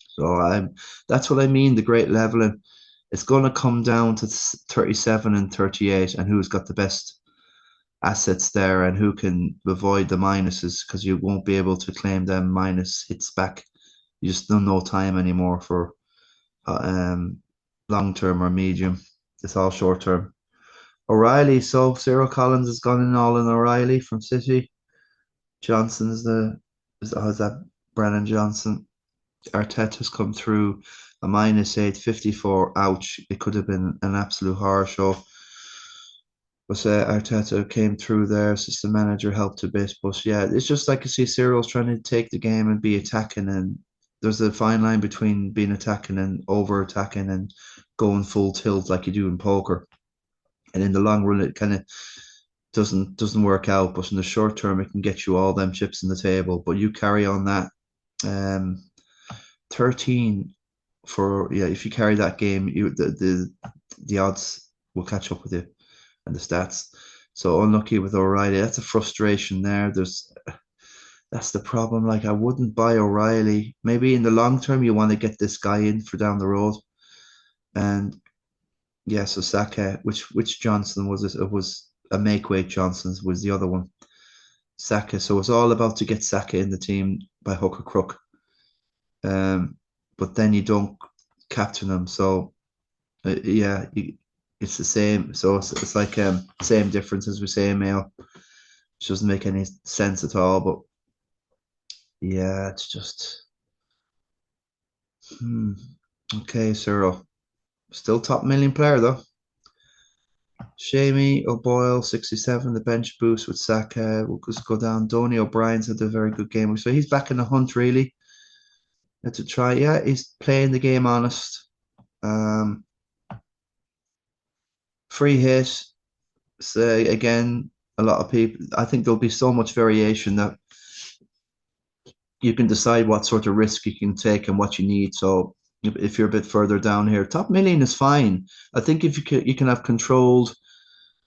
So that's what I mean, the great leveling. It's going to come down to 37 and 38 and who's got the best assets there and who can avoid the minuses because you won't be able to claim them minus hits back. You just don't know time anymore for long term or medium. It's all short term. O'Reilly, so Cyril Collins has gone in all in O'Reilly from City. Johnson's how's that? Brennan Johnson. Arteta's come through a -8, 54. Ouch! It could have been an absolute horror show. But Arteta came through there. Assistant manager helped a bit, but yeah, it's just like you see Cyril's trying to take the game and be attacking, and there's a fine line between being attacking and over attacking and going full tilt like you do in poker. And in the long run, it kind of doesn't work out. But in the short term, it can get you all them chips in the table. But you carry on that. 13 for yeah. If you carry that game, the odds will catch up with you and the stats. So unlucky with O'Reilly. That's a frustration there. That's the problem. Like I wouldn't buy O'Reilly. Maybe in the long term you want to get this guy in for down the road. And yeah, so Saka, which Johnson was it? It was a make weight Johnson's was the other one. Saka. So it's all about to get Saka in the team by hook or crook. But then you don't captain him. So yeah, it's the same. So it's like same difference as we say in Mayo, which doesn't make any sense at all. But yeah, it's just okay. Cyril, still top million player though. Shamey O'Boyle 67, the bench boost with Saka. We'll just go down. Donny O'Brien's had a very good game, so he's back in the hunt really. To try, yeah, he's playing the game honest. Free hit. So again, a lot of people. I think there'll be so much variation that you can decide what sort of risk you can take and what you need. So if you're a bit further down here, top million is fine. I think if you can have controlled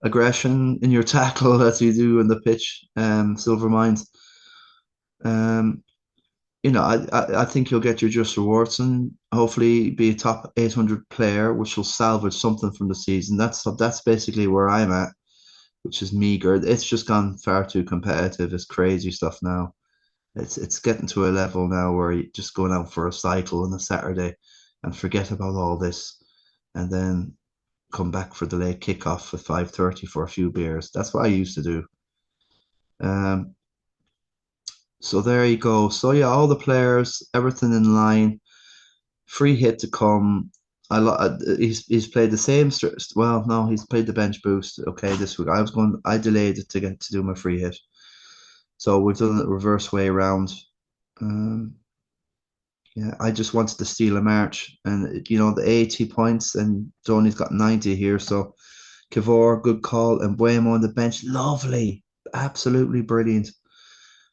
aggression in your tackle as you do in the pitch, Silver Mines. I think you'll get your just rewards and hopefully be a top 800 player, which will salvage something from the season. That's basically where I'm at, which is meager. It's just gone far too competitive. It's crazy stuff now. It's getting to a level now where you're just going out for a cycle on a Saturday and forget about all this, and then come back for the late kickoff at 5:30 for a few beers. That's what I used to do. Um, so there you go. So yeah, all the players, everything in line. Free hit to come. He's played the same. Well, no, he's played the bench boost. Okay, this week I delayed it to get to do my free hit. So we've done it reverse way around. Yeah, I just wanted to steal a march, and the 80 points, and Donny's got 90 here. So Kiwior, good call, and Bowen on the bench, lovely, absolutely brilliant.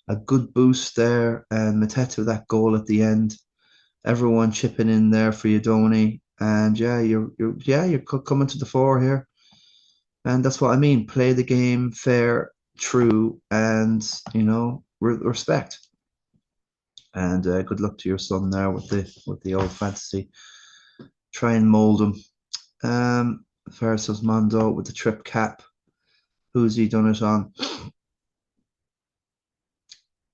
A good boost there, and Mateta that goal at the end. Everyone chipping in there for you, Donny, and yeah, you're coming to the fore here, and that's what I mean. Play the game fair, true, and respect. And good luck to your son there with the old fantasy. Try and mold him. Versus Mondo with the trip cap. Who's he done it on?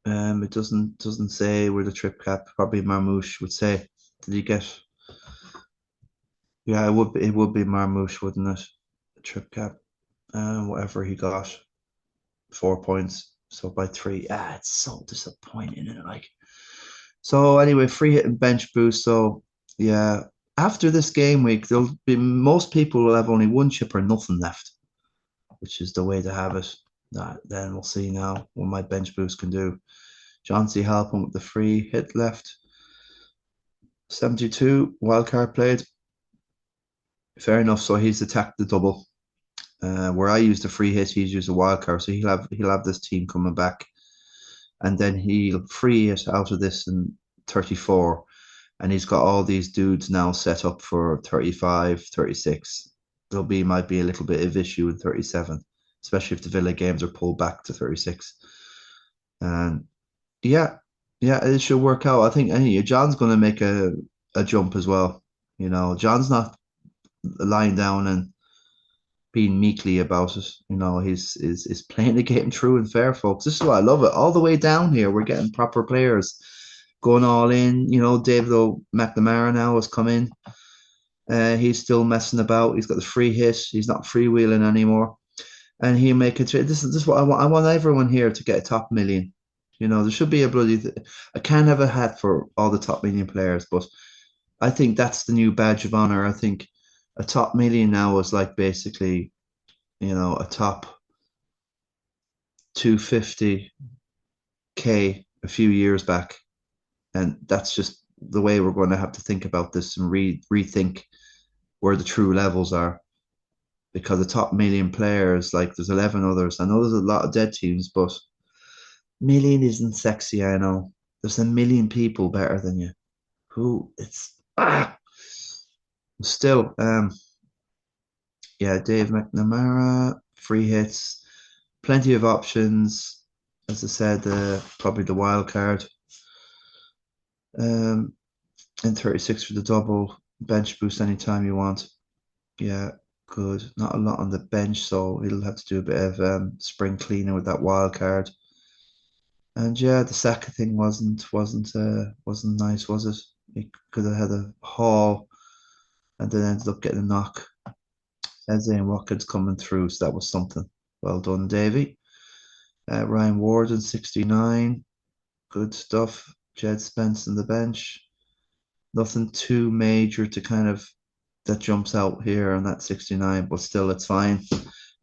It doesn't say where the trip cap. Probably Marmouche would say. Did he get? Yeah, it would be Marmouche, wouldn't it? The trip cap. Whatever he got, 4 points. So by 3. It's so disappointing, isn't it? Like. So anyway, free hit and bench boost. So yeah, after this game week, there'll be most people will have only one chip or nothing left, which is the way to have it. Then we'll see now what my bench boost can do. Johnsy helping with the free hit left. 72 wildcard played. Fair enough. So he's attacked the double. Where I used the free hit, he's used a wildcard. So he'll have this team coming back. And then he'll free it out of this in 34. and he's got all these dudes now set up for 35, 36. Might be a little bit of issue in 37, especially if the Villa games are pulled back to 36. And yeah, yeah, it should work out. I think John's going to make a jump as well. John's not lying down and being meekly about it. He's playing the game true and fair, folks. This is why I love it. All the way down here, we're getting proper players going all in. David McNamara now has come in. He's still messing about. He's got the free hit. He's not freewheeling anymore. And he'll make it. This is what I want. I want everyone here to get a top million. There should be a bloody. I can't have a hat for all the top million players, but I think that's the new badge of honor. I think a top million now is like basically, a top 250K a few years back. And that's just the way we're going to have to think about this and rethink where the true levels are. Because the top million players, like there's 11 others. I know there's a lot of dead teams, but million isn't sexy, I know. There's a million people better than you. Who it's still yeah, Dave McNamara, free hits, plenty of options. As I said, probably the wild card. And 36 for the double, bench boost anytime you want. Yeah, good. Not a lot on the bench, so he'll have to do a bit of spring cleaning with that wild card. And yeah, the Saka thing wasn't nice, was it? He could have had a haul and then ended up getting a knock. Eze and Watkins coming through, so that was something. Well done, Davey. Ryan Warden, 69. Good stuff. Jed Spence on the bench. Nothing too major to kind of that jumps out here on that 69, but still it's fine.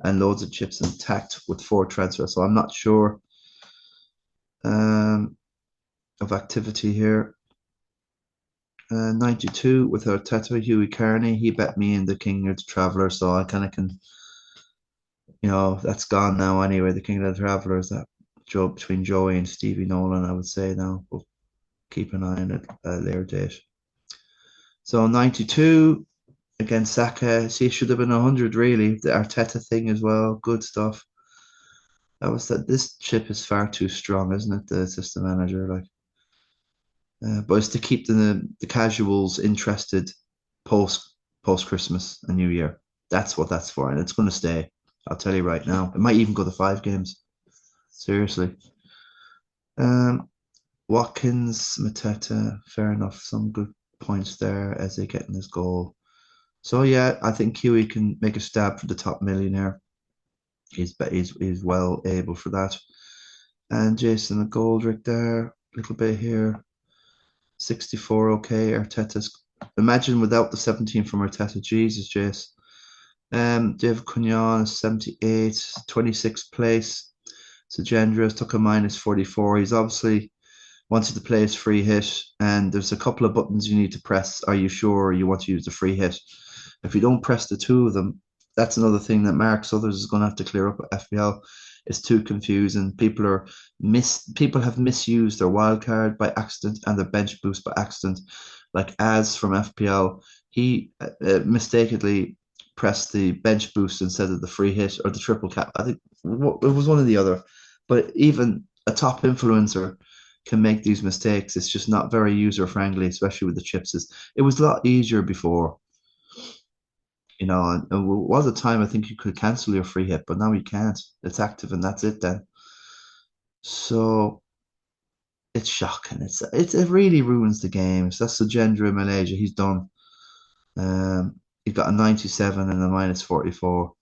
And loads of chips intact with 4 transfers. So I'm not sure of activity here. 92 with Arteta, Hughie Carney. He bet me in the King of the Traveller, so I kind of can, that's gone now anyway. The King of the Traveller is that job between Joey and Stevie Nolan, I would say now. But keep an eye on it at a later date. So 92 against Saka. See, it should have been 100 really. The Arteta thing as well. Good stuff. This chip is far too strong, isn't it? The system manager, like. But it's to keep the casuals interested post Christmas and New Year. That's what that's for, and it's going to stay. I'll tell you right now. It might even go to 5 games. Seriously. Watkins, Mateta, fair enough. Some good points there as they get in his goal. So yeah, I think Kiwi can make a stab for the top millionaire. He's well able for that. And Jason McGoldrick there, a little bit here. 64, okay. Arteta's imagine without the 17 from Arteta. Jesus, Jace. David Cunyon is 78, 26th place. So Gendras took a minus 44. He's obviously wanted to play his free hit, and there's a couple of buttons you need to press. Are you sure you want to use the free hit? If you don't press the 2 of them, that's another thing that Mark Southers is going to have to clear up at FPL. It's too confusing. People have misused their wild card by accident and their bench boost by accident. Like Az from FPL, he mistakenly pressed the bench boost instead of the free hit or the triple cap. I think it was one or the other. But even a top influencer can make these mistakes. It's just not very user friendly, especially with the chips. It was a lot easier before. And it was a time I think you could cancel your free hit, but now you can't. It's active and that's it then. So it's shocking. It really ruins the games. That's the gender in Malaysia. He's done. He got a 97 and a minus 44.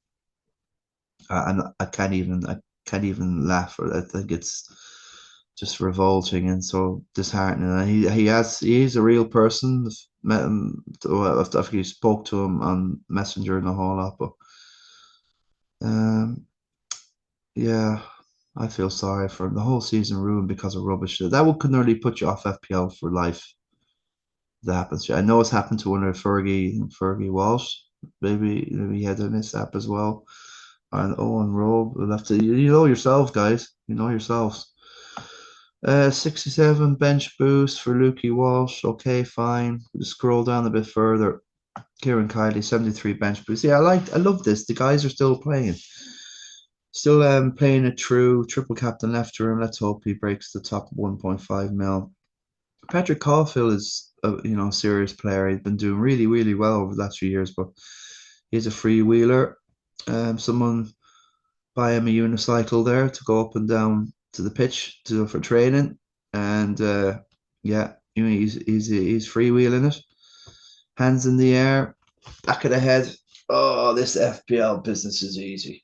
And I can't even laugh. I think it's just revolting and so disheartening. And he's a real person. I've met him. I've actually spoke to him on Messenger and a whole lot. But yeah, I feel sorry for him. The whole season ruined because of rubbish. That could nearly put you off FPL for life. That happens. I know it's happened to one of Fergie Walsh. Maybe he had a mishap as well. And Owen Rowe. We'll have to. You know yourselves, guys. You know yourselves. $67 bench boost for Lukey Walsh. Okay, fine. Just scroll down a bit further. Kieran Kiley, 73 bench boost. Yeah, I love this. The guys are still playing. Still playing it true. Triple captain left to him. Let's hope he breaks the top 1.5 mil. Patrick Caulfield is a serious player. He's been doing really, really well over the last few years, but he's a freewheeler. Someone buy him a unicycle there to go up and down to the pitch for training, and yeah, he's freewheeling it, hands in the air, back of the head. Oh, this FPL business is easy.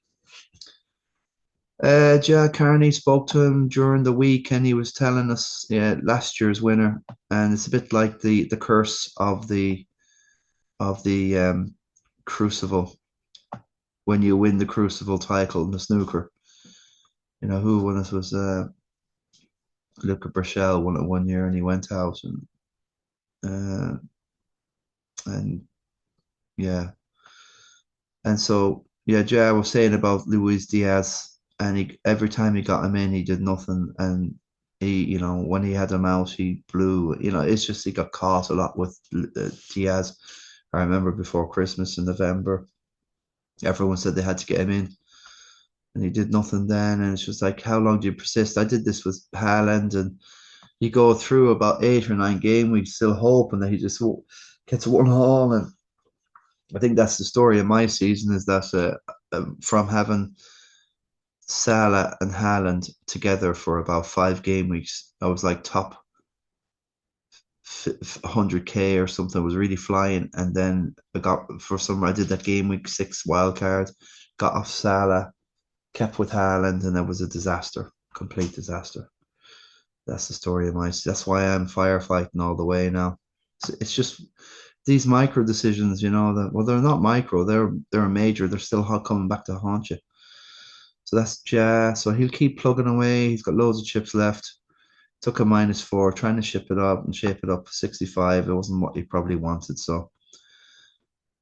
Carney spoke to him during the week, and he was telling us, yeah, last year's winner, and it's a bit like the curse of the Crucible when you win the Crucible title in the snooker. You know who won it was Luca Burchell won it one year, and he went out uh, and yeah, and so yeah, Jay was saying about Luis Diaz, and he every time he got him in, he did nothing, and he, when he had him out, he blew. It's just he got caught a lot with Diaz. I remember before Christmas in November, everyone said they had to get him in, and he did nothing then. And it's just like, how long do you persist? I did this with Haaland, and you go through about 8 or 9 game weeks, still hoping that he just gets one haul. And I think that's the story of my season is that from having Salah and Haaland together for about 5 game weeks, I was like top 100K or something, was really flying. And then I did that game week 6 wild card, got off Salah, kept with Haaland, and it was a disaster, complete disaster. That's the story of that's why I'm firefighting all the way now. It's just these micro decisions, that well, they're not micro, they're a major. They're still coming back to haunt you. So that's Ja. So he'll keep plugging away. He's got loads of chips left. Took a -4, trying to ship it up and shape it up 65. It wasn't what he probably wanted. So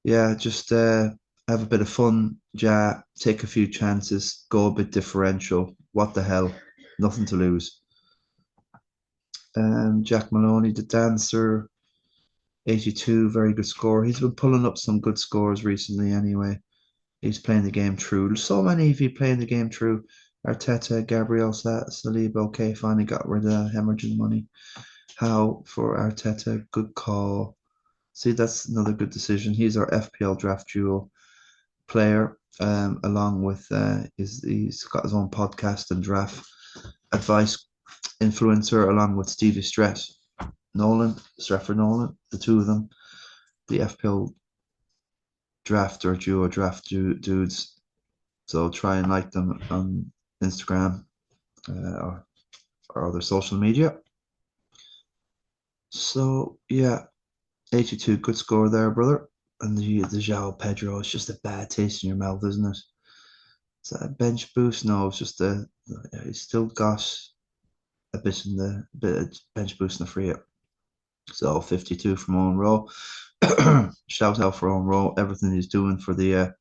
yeah, just have a bit of fun, Ja. Take a few chances, go a bit differential. What the hell? Nothing to lose. Jack Maloney, the dancer, 82, very good score. He's been pulling up some good scores recently anyway. He's playing the game true. So many of you playing the game true. Arteta, Gabriel, Saliba, okay, finally got rid of hemorrhaging money. How for Arteta, good call. See, that's another good decision. He's our FPL draft duo player, along with he's got his own podcast and draft advice influencer, along with Stevie Stratford Nolan, the two of them, the FPL draft dudes. So try and like them on Instagram or other social media. So yeah, 82, good score there, brother. And the João Pedro, it's just a bad taste in your mouth, isn't it? Is that a bench boost? No, it's just he's still got a bit of bench boost in the free hit. So 52 from Owen Rowe. Shout out for Owen Rowe, everything he's doing for the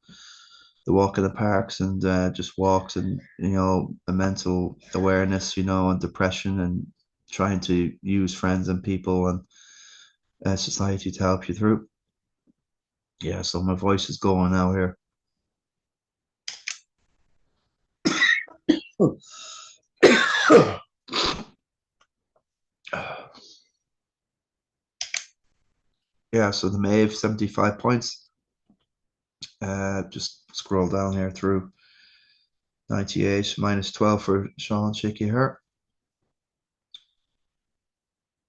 walk in the parks, and just walks, and a mental awareness, and depression, and trying to use friends and people and society to help you through. Yeah, so my voice is going now here. Yeah, so the Mave, 75 points. Just scroll down here through 98, -12 for Sean Shaky Hurt.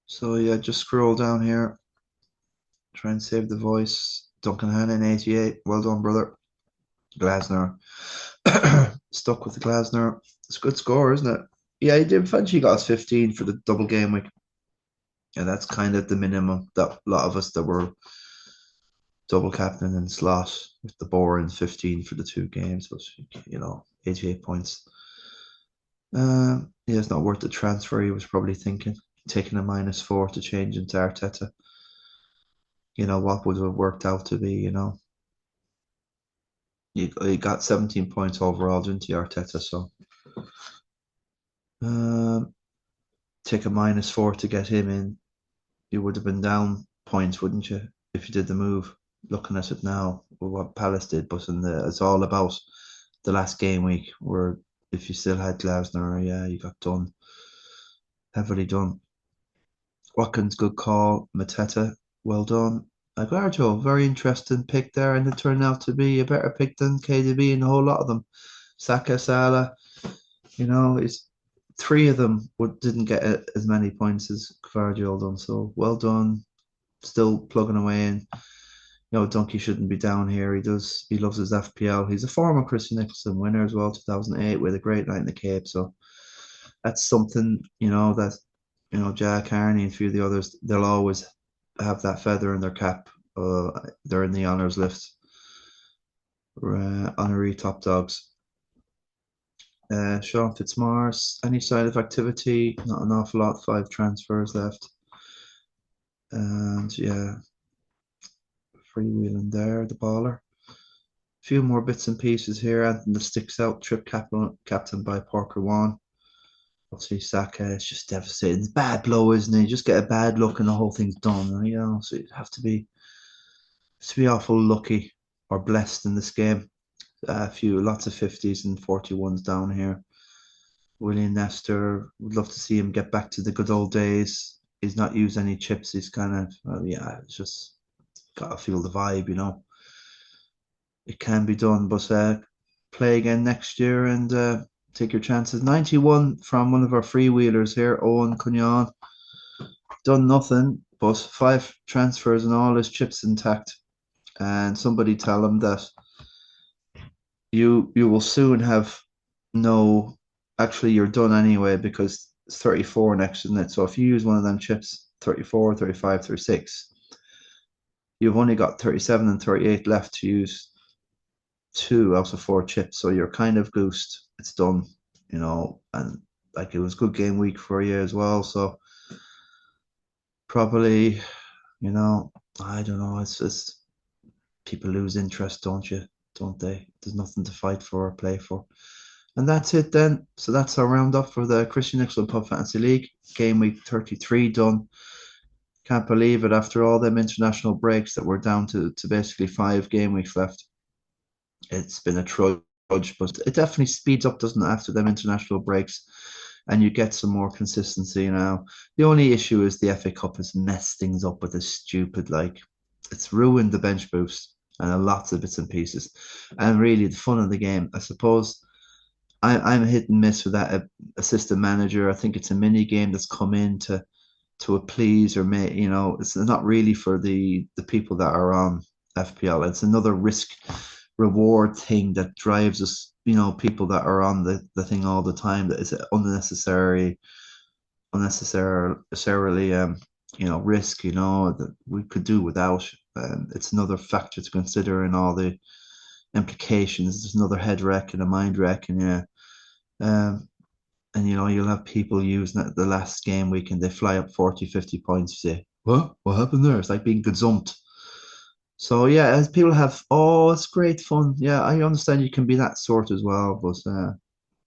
So yeah, just scroll down here. Try and save the voice. Duncan Hannon, 88. Well done, brother. Glasner. Stuck with the Glasner. It's a good score, isn't it? Yeah, he did. Eventually got us 15 for the double game week. Yeah, that's kind of the minimum that a lot of us that were double captain and slot with the Bowen 15 for the 2 games, but 88 points. Yeah, it's not worth the transfer. He was probably thinking taking a -4 to change into Arteta. What would have worked out to be, you got 17 points overall, didn't you, Arteta? So take a -4 to get him in, you would have been down points, wouldn't you, if you did the move? Looking at it now, with what Palace did, but it's all about the last game week where if you still had Glasner, yeah, you got done, heavily done. Watkins, good call. Mateta, well done. Aguardo, very interesting pick there, and it turned out to be a better pick than KDB and a whole lot of them. Saka, Salah, it's three of them didn't get as many points as Guardiola done. So well done. Still plugging away in. Donkey shouldn't be down here. He loves his FPL. He's a former Christy Nicholson winner as well, 2008, with a great night in the Cape. So that's something, that, Jack Carney and a few of the others, they'll always have that feather in their cap. They're in the honours list. Honorary top dogs. Sean Fitzmaurice, any sign of activity? Not an awful lot. 5 transfers left. And yeah, freewheeling there, the baller. A few more bits and pieces here. Anthony that sticks out. Trip captain by Parker One. Obviously, Saka is just devastating. It's a bad blow, isn't it? You just get a bad look and the whole thing's done. So you have to be awful lucky or blessed in this game. Lots of 50s and 41s down here. William Nestor, would love to see him get back to the good old days. He's not used any chips. He's kind of, it's just got to feel the vibe. It can be done, but play again next year and take your chances. 91 from one of our freewheelers here, Owen Cunyon. Done nothing, but 5 transfers and all his chips intact. And somebody tell him that you will soon have no. Actually, you're done anyway because it's 34 next, isn't it? So if you use one of them chips, 34, 35, 36, you've only got 37 and 38 left to use 2 out of 4 chips. So you're kind of goosed. It's done, and like it was good game week for you as well. So probably, I don't know. It's just people lose interest, don't you? Don't they? There's nothing to fight for or play for. And that's it then. So that's our roundup for the Christy Nicholson Pub Fantasy League. Game week 33 done. Can't believe it after all them international breaks that we're down to basically 5 game weeks left. It's been a trudge, but it definitely speeds up, doesn't it, after them international breaks? And you get some more consistency now. The only issue is the FA Cup has messed things up with this stupid, it's ruined the bench boost and lots of bits and pieces. And really the fun of the game, I suppose. I'm hit and miss with that assistant manager. I think it's a mini game that's come in to please or may, it's not really for the people that are on FPL. It's another risk reward thing that drives us, people that are on the thing all the time, that is unnecessarily risk, that we could do without. It's another factor to consider in all the implications. There's another head wreck and a mind wreck, and and you'll have people using it the last game week and they fly up 40, 50 points. You say, what happened there? It's like being gazumped. So yeah, as people have, it's great fun. Yeah, I understand you can be that sort as well, but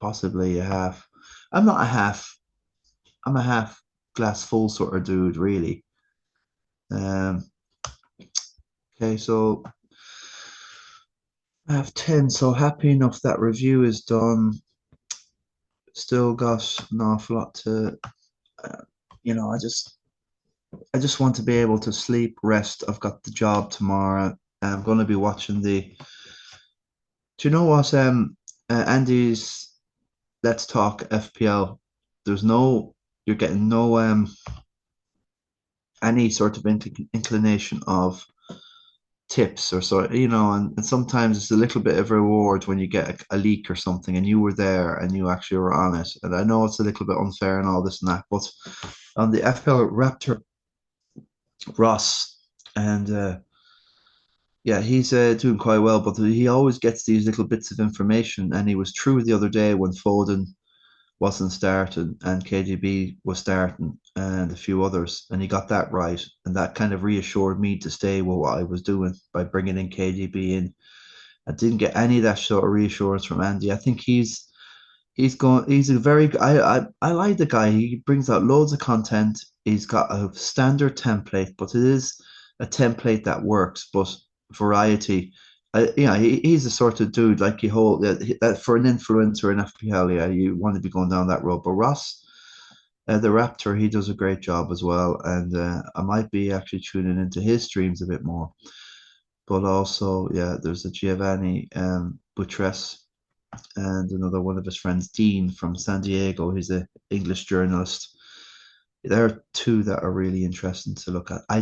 possibly a half. I'm not a half. I'm a half glass full sort of dude, really. Okay, so I have 10, so happy enough that review is done. Still got an awful lot to, I just want to be able to sleep, rest. I've got the job tomorrow. I'm going to be watching do you know what, Andy's Let's Talk FPL. You're getting no, any sort of inclination of tips or so, and sometimes it's a little bit of reward when you get a leak or something and you were there and you actually were on it. And I know it's a little bit unfair and all this and that, but on the FPL Raptor, Ross, and yeah, he's doing quite well, but he always gets these little bits of information. And he was true the other day when Foden wasn't starting and KDB was starting and a few others, and he got that right, and that kind of reassured me to stay with what I was doing by bringing in KDB in. I didn't get any of that sort of reassurance from Andy. I think he's He's going. He's a very. I like the guy. He brings out loads of content. He's got a standard template, but it is a template that works. But variety. He's the sort of dude like you hold that for an influencer in FPL. Yeah, you want to be going down that road. But Ross, the Raptor, he does a great job as well, and I might be actually tuning into his streams a bit more. But also, yeah, there's a Giovanni Butres and another one of his friends, Dean from San Diego. He's an English journalist. There are two that are really interesting to look at. I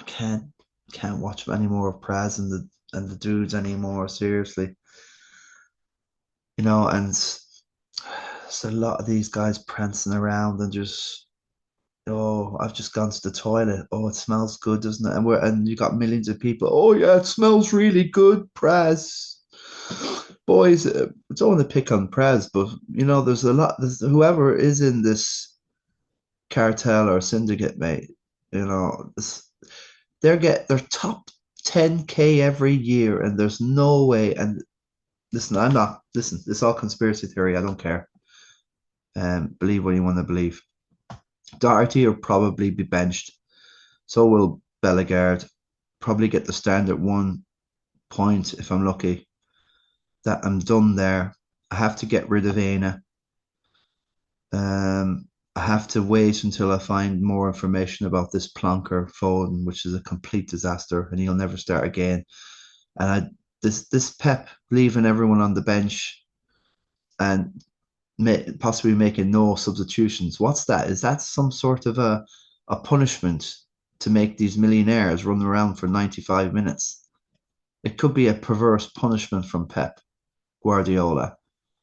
can't watch any more of Praz and the dudes anymore. Seriously, and it's a lot of these guys prancing around and just. Oh, I've just gone to the toilet. Oh, it smells good, doesn't it? And you got millions of people. Oh yeah, it smells really good, Praz. Boys, I don't want to pick on Praz, but there's a lot. Whoever is in this cartel or syndicate, mate, they're top 10K every year, and there's no way. And listen, I'm not. Listen, it's all conspiracy theory. I don't care. Believe what you want to believe. Doherty will probably be benched. So will Bellegarde. Probably get the standard 1 point if I'm lucky. That I'm done there. I have to get rid of Aina. I have to wait until I find more information about this Plonker Foden, which is a complete disaster, and he'll never start again. And this Pep leaving everyone on the bench and possibly making no substitutions. What's that? Is that some sort of a punishment to make these millionaires run around for 95 minutes? It could be a perverse punishment from Pep Guardiola.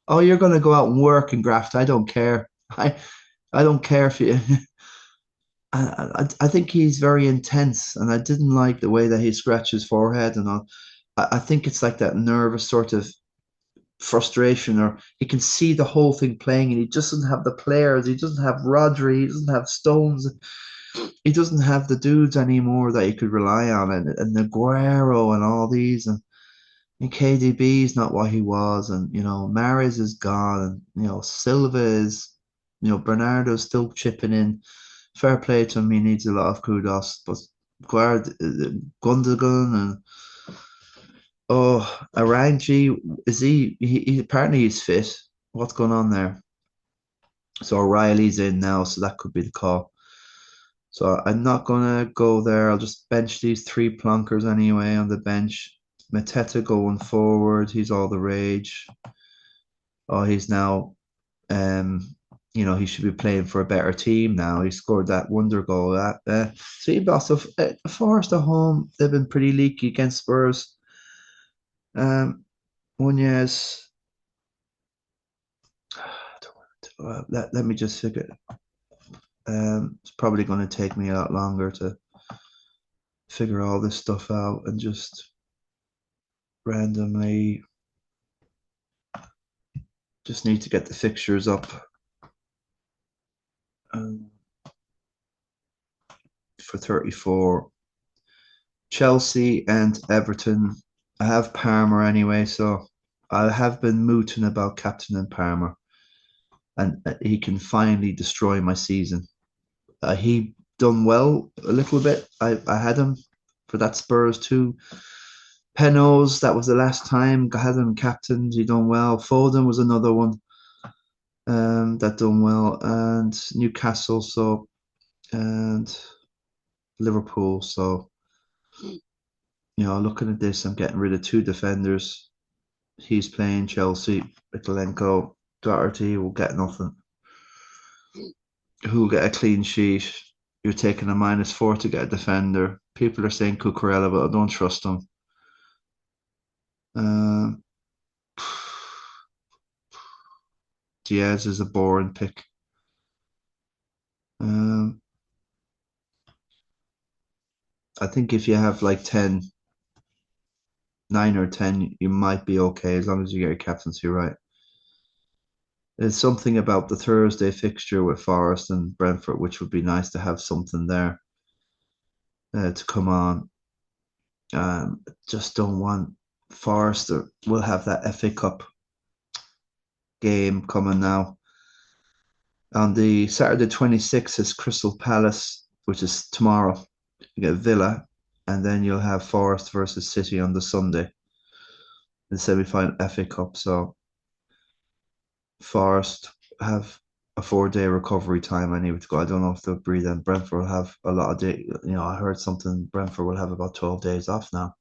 Oh, you're going to go out and work and graft. I don't care. I don't care if you. I think he's very intense, and I didn't like the way that he scratched his forehead and all. I think it's like that nervous sort of frustration, or he can see the whole thing playing, and he doesn't have the players. He doesn't have Rodri. He doesn't have Stones. He doesn't have the dudes anymore that he could rely on, and Aguero and all these, and KDB is not what he was, and Mahrez is gone, and Silva is, Bernardo's still chipping in. Fair play to him, he needs a lot of kudos, but Gundogan and Aranji, he apparently he's fit. What's going on there? So O'Reilly's in now, so that could be the call. So I'm not gonna go there. I'll just bench these three plonkers anyway on the bench. Mateta going forward, he's all the rage. Oh, he's now he should be playing for a better team now. He scored that wonder goal. So he lost Forest at home. They've been pretty leaky against Spurs. Nunez. Let me just figure. It's probably going to take me a lot longer to figure all this stuff out and just randomly just need to get the fixtures up for 34. Chelsea and Everton. I have Palmer anyway, so I have been mooting about captain and Palmer, and he can finally destroy my season. He done well a little bit. I had him for that Spurs too. Penos, that was the last time. I had him captained. He done well. Foden was another one that done well, and Newcastle, and Liverpool. So looking at this, I'm getting rid of two defenders. He's playing Chelsea. Mikolenko, Doherty will get nothing. Who will get a clean sheet? You're taking a -4 to get a defender. People are saying Cucurella, but I don't trust him. Diaz is a boring pick. I think if you have like 10, 9 or 10, you might be okay as long as you get your captaincy right. There's something about the Thursday fixture with Forest and Brentford, which would be nice to have something there to come on. Just don't want Forest. We'll have that FA Cup. game coming now. On the Saturday 26th is Crystal Palace, which is tomorrow. You get Villa, and then you'll have Forest versus City on the Sunday, the semi-final FA Cup. So Forest have a 4 day recovery time anyway to go. I don't know if they'll breathe in. Brentford will have a lot of day. I heard something. Brentford will have about 12 days off now.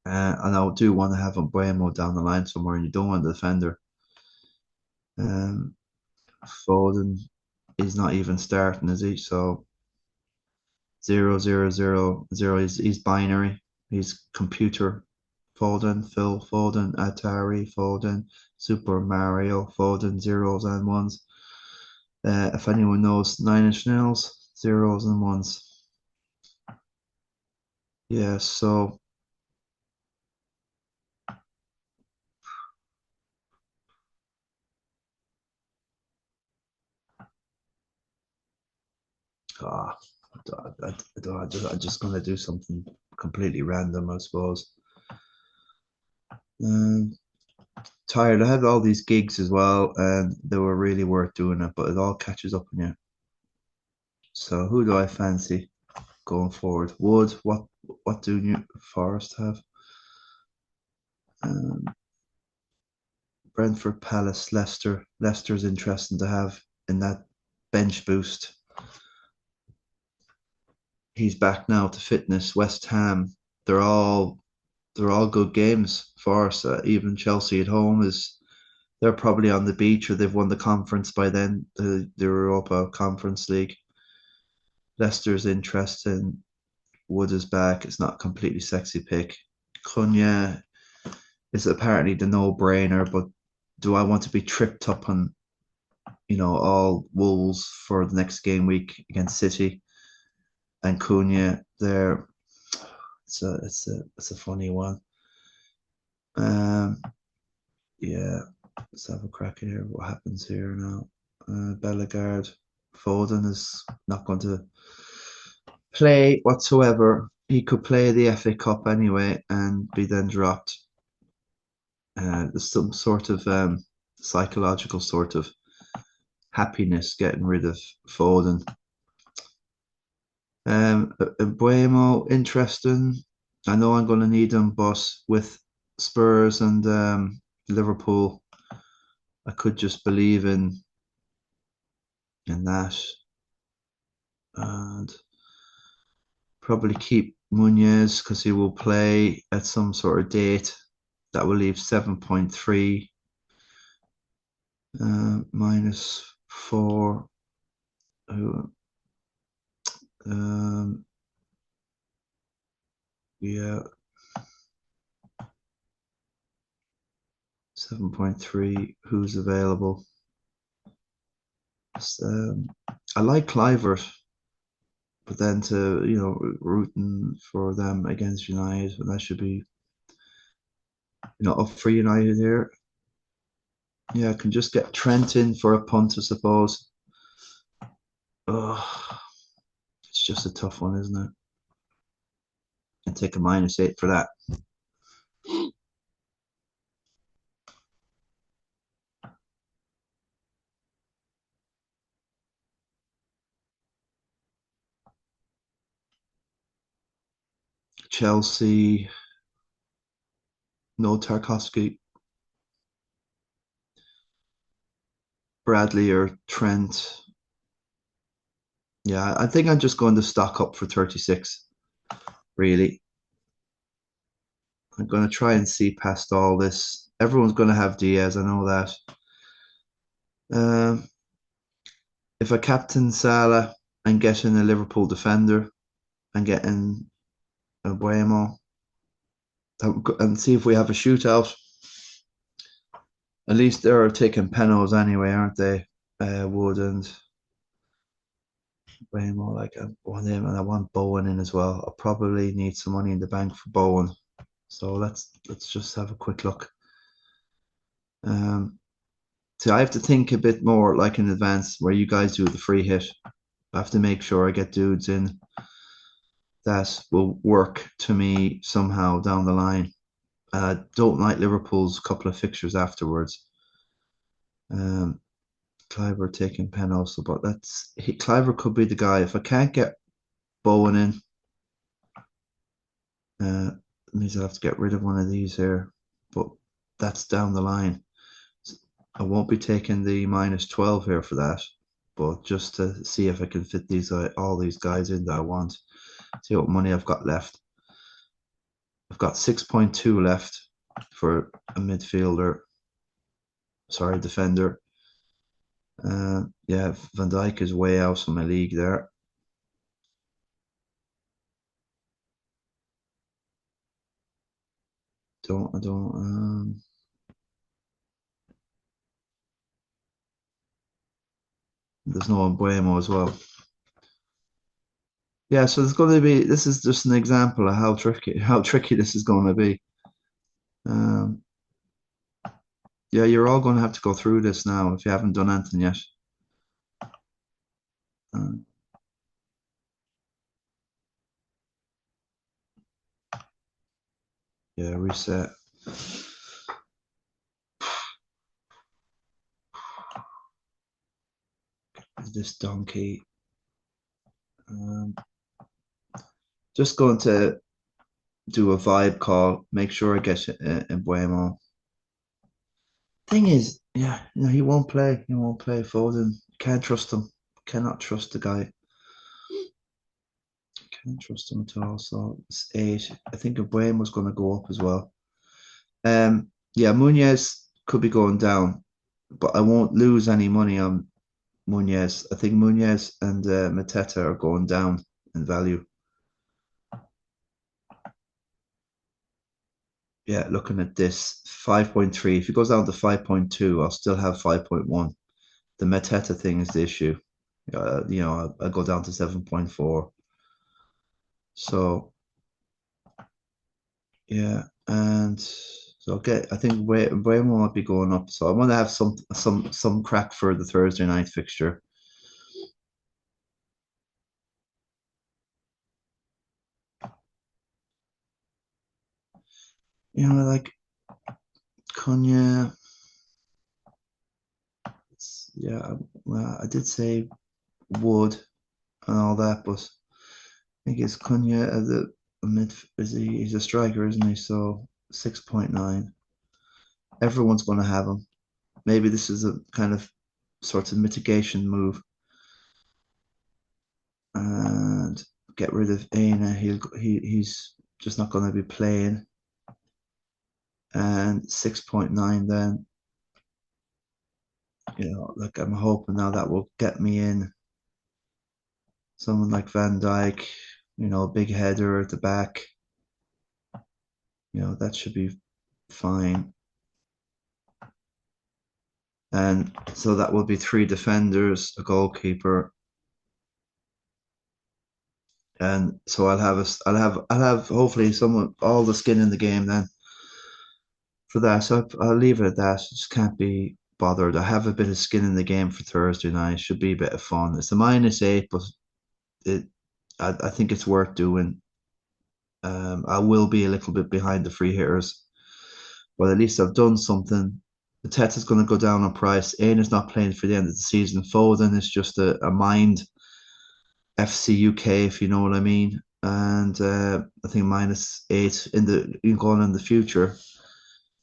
And I do want to have a Buemo down the line somewhere, and you don't want a defender. Foden, he's not even starting, is he? So 0 0 0 0. He's binary. He's computer. Foden, Phil Foden, Atari Foden, Super Mario Foden, zeros and ones. If anyone knows Nine Inch Nails, zeros and ones. Yeah, so ah, I'm just gonna do something completely random, I suppose. Um, Tired. I had all these gigs as well, and they were really worth doing it, but it all catches up in you. So who do I fancy going forward? Wood. What do New Forest have? Um, Brentford, Palace, Leicester. Leicester's interesting to have in that bench boost. He's back now to fitness. West Ham. They're all good games for us. Even Chelsea at home is they're probably on the beach or they've won the conference by then, the Europa Conference League. Leicester's interesting. Wood is back. It's not a completely sexy pick. Cunha is apparently the no-brainer, but do I want to be tripped up on, all Wolves for the next game week against City and Cunha there? It's a funny one. Yeah, let's have a crack here. What happens here now? Bellegarde, Foden is not going to play whatsoever. He could play the FA Cup anyway and be then dropped. There's some sort of psychological sort of happiness getting rid of Foden. Buemo, interesting. I know I'm going to need him, but with Spurs and Liverpool, I could just believe in that and probably keep Munez because he will play at some sort of date that will leave 7.3 -4. Yeah, 7.3. Who's available? I like Clivert, but then to rooting for them against United, and that should be up for United here. Yeah, I can just get Trent in for a punt, I suppose. Oh, it's just a tough one, isn't it? And take a -8 for that. Chelsea, no Tarkovsky, Bradley or Trent. Yeah, I think I'm just going to stock up for 36, really. I'm going to try and see past all this. Everyone's going to have Diaz, I know that. Um, if I captain Salah and getting a Liverpool defender and getting a Buemo and see if we have a shootout. At least they're taking penos anyway, aren't they? Wood and Buemo, like I want him, and I want Bowen in as well. I'll probably need some money in the bank for Bowen. So let's just have a quick look. So I have to think a bit more like in advance where you guys do the free hit. I have to make sure I get dudes in that will work to me somehow down the line. Don't like Liverpool's couple of fixtures afterwards. Um, Cliver taking pen also, but Cliver could be the guy. If I can't get Bowen in, means I'll have to get rid of one of these here. But that's down the line. I won't be taking the -12 here for that, but just to see if I can fit all these guys in that I want. See what money I've got left. I've got 6.2 left for a midfielder. Sorry, defender. Yeah, Van Dijk is way out of my league there. I don't. There's no Bueno as well. Yeah, so there's going to be. This is just an example of how tricky this is going to be. Um, yeah, you're all going to have to go through this now if you haven't done anything yet. Um, yeah, reset. This donkey. Um, just going to do a vibe call. Make sure I get in Bueno. Thing is, yeah, he won't play. He won't play Foden. Can't trust him. Cannot trust the guy. Can't trust him at all. So it's 8. I think Wayne was going to go up as well. Yeah, Munez could be going down, but I won't lose any money on Munez. I think Munez and Mateta are going down in value. Yeah, looking at this 5.3. If it goes down to 5.2, I'll still have 5.1. The Mateta thing is the issue. I'll go down to 7.4. So yeah, and so I think way more might be going up. So I want to have some crack for the Thursday night fixture. Like Cunha. Yeah, well, I did say Wood and all that, but I think it's Cunha as a mid. He's a striker, isn't he? So 6.9. Everyone's going to have him. Maybe this is a kind of sort of mitigation move and get rid of Aina. He's just not going to be playing. And 6.9 then. Like I'm hoping now that will get me in someone like Van Dijk, big header at the back. That should be fine. And so that will be 3 defenders, a goalkeeper, and so I'll have hopefully someone all the skin in the game then for that. So I'll leave it at that. Just can't be bothered. I have a bit of skin in the game for Thursday night. Should be a bit of fun. It's a -8, but it I think it's worth doing. I will be a little bit behind the free hitters, but at least I've done something. The Tets is going to go down on price. Ain is not playing for the end of the season. Foden is just a mind FC UK, if you know what I mean. And I think -8 going in the future.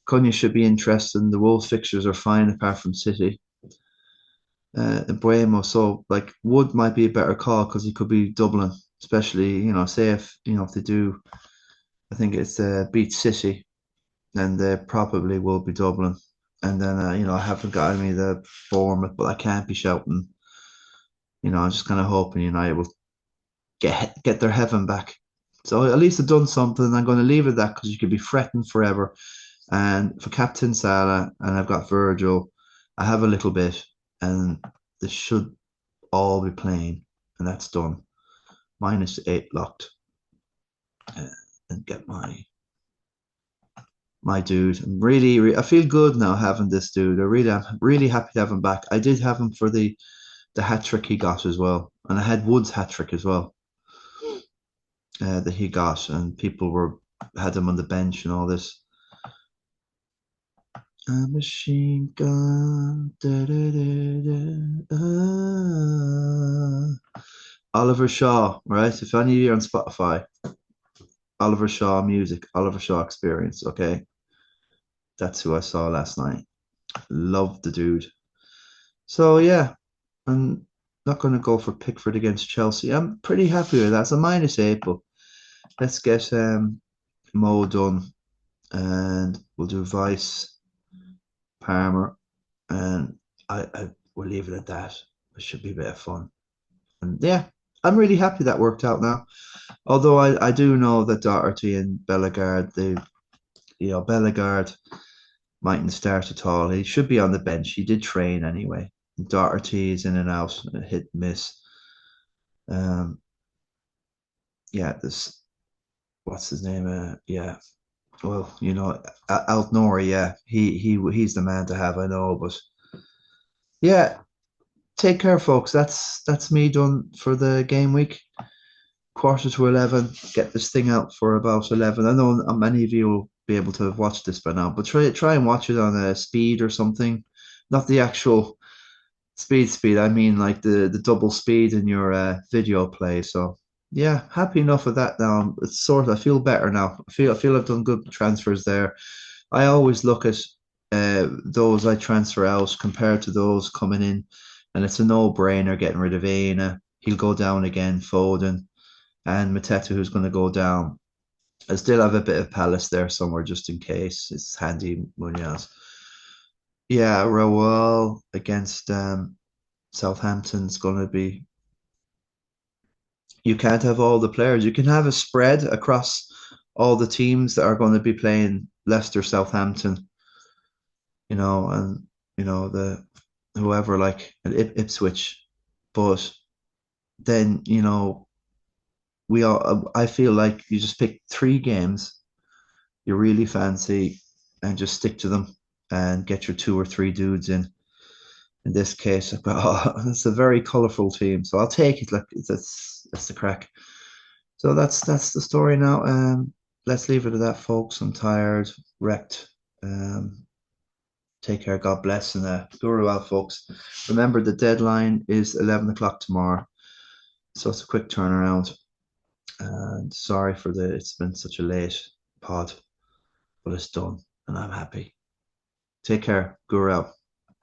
Cunha should be interesting. The Wolves fixtures are fine apart from City. Buemo, so like Wood might be a better call because he could be doubling, especially say if they do, I think it's beat City, then they probably will be doubling. And then I haven't got any of the Bournemouth, but I can't be shouting. I'm just kind of hoping United will get their heaven back. So at least I've done something. I'm going to leave it that because you could be fretting forever. And for Captain Salah, and I've got Virgil, I have a little bit, and this should all be playing, and that's done. -8 locked, and get my dude. I feel good now having this dude. I'm really happy to have him back. I did have him for the hat trick he got as well, and I had Wood's hat trick as well that he got, and people had him on the bench and all this. A machine gun. Da, da, da, da, Oliver Shaw, right? If any of you are on Spotify, Oliver Shaw music, Oliver Shaw experience. Okay, that's who I saw last night. Love the dude. So yeah, I'm not going to go for Pickford against Chelsea. I'm pretty happy with that. It's a -8, but let's get Mo done, and we'll do Vice, Palmer, and I will leave it at that. It should be a bit of fun. And yeah, I'm really happy that worked out now. Although I do know that Doherty and Bellegarde, Bellegarde mightn't start at all. He should be on the bench. He did train anyway. Doherty is in and out, hit and miss. Um, yeah, this what's his name? Yeah, well, Altnori, yeah, he's the man to have. I know, but yeah, take care, folks. That's me done for the game week. Quarter to 11. Get this thing out for about 11. I know many of you will be able to have watched this by now, but try and watch it on a speed or something, not the actual speed. I mean like the double speed in your video play. So yeah, happy enough with that now. It's sort of I feel better now. I feel I've done good transfers there. I always look at those I transfer out compared to those coming in, and it's a no-brainer getting rid of Aina. He'll go down again, Foden, and Mateta, who's going to go down. I still have a bit of Palace there somewhere just in case. It's handy Munoz. Yeah, Raul against Southampton's going to be. You can't have all the players. You can have a spread across all the teams that are going to be playing Leicester, Southampton, and the whoever like Ipswich, but then we all. I feel like you just pick three games you really fancy and just stick to them and get your two or three dudes in. In this case, it's a very colourful team, so I'll take it. Like that's the crack. So that's the story now. Let's leave it at that, folks. I'm tired, wrecked. Um, take care. God bless, and go well, folks. Remember, the deadline is 11 o'clock tomorrow, so it's a quick turnaround. And sorry for it's been such a late pod, but it's done, and I'm happy. Take care. Go out.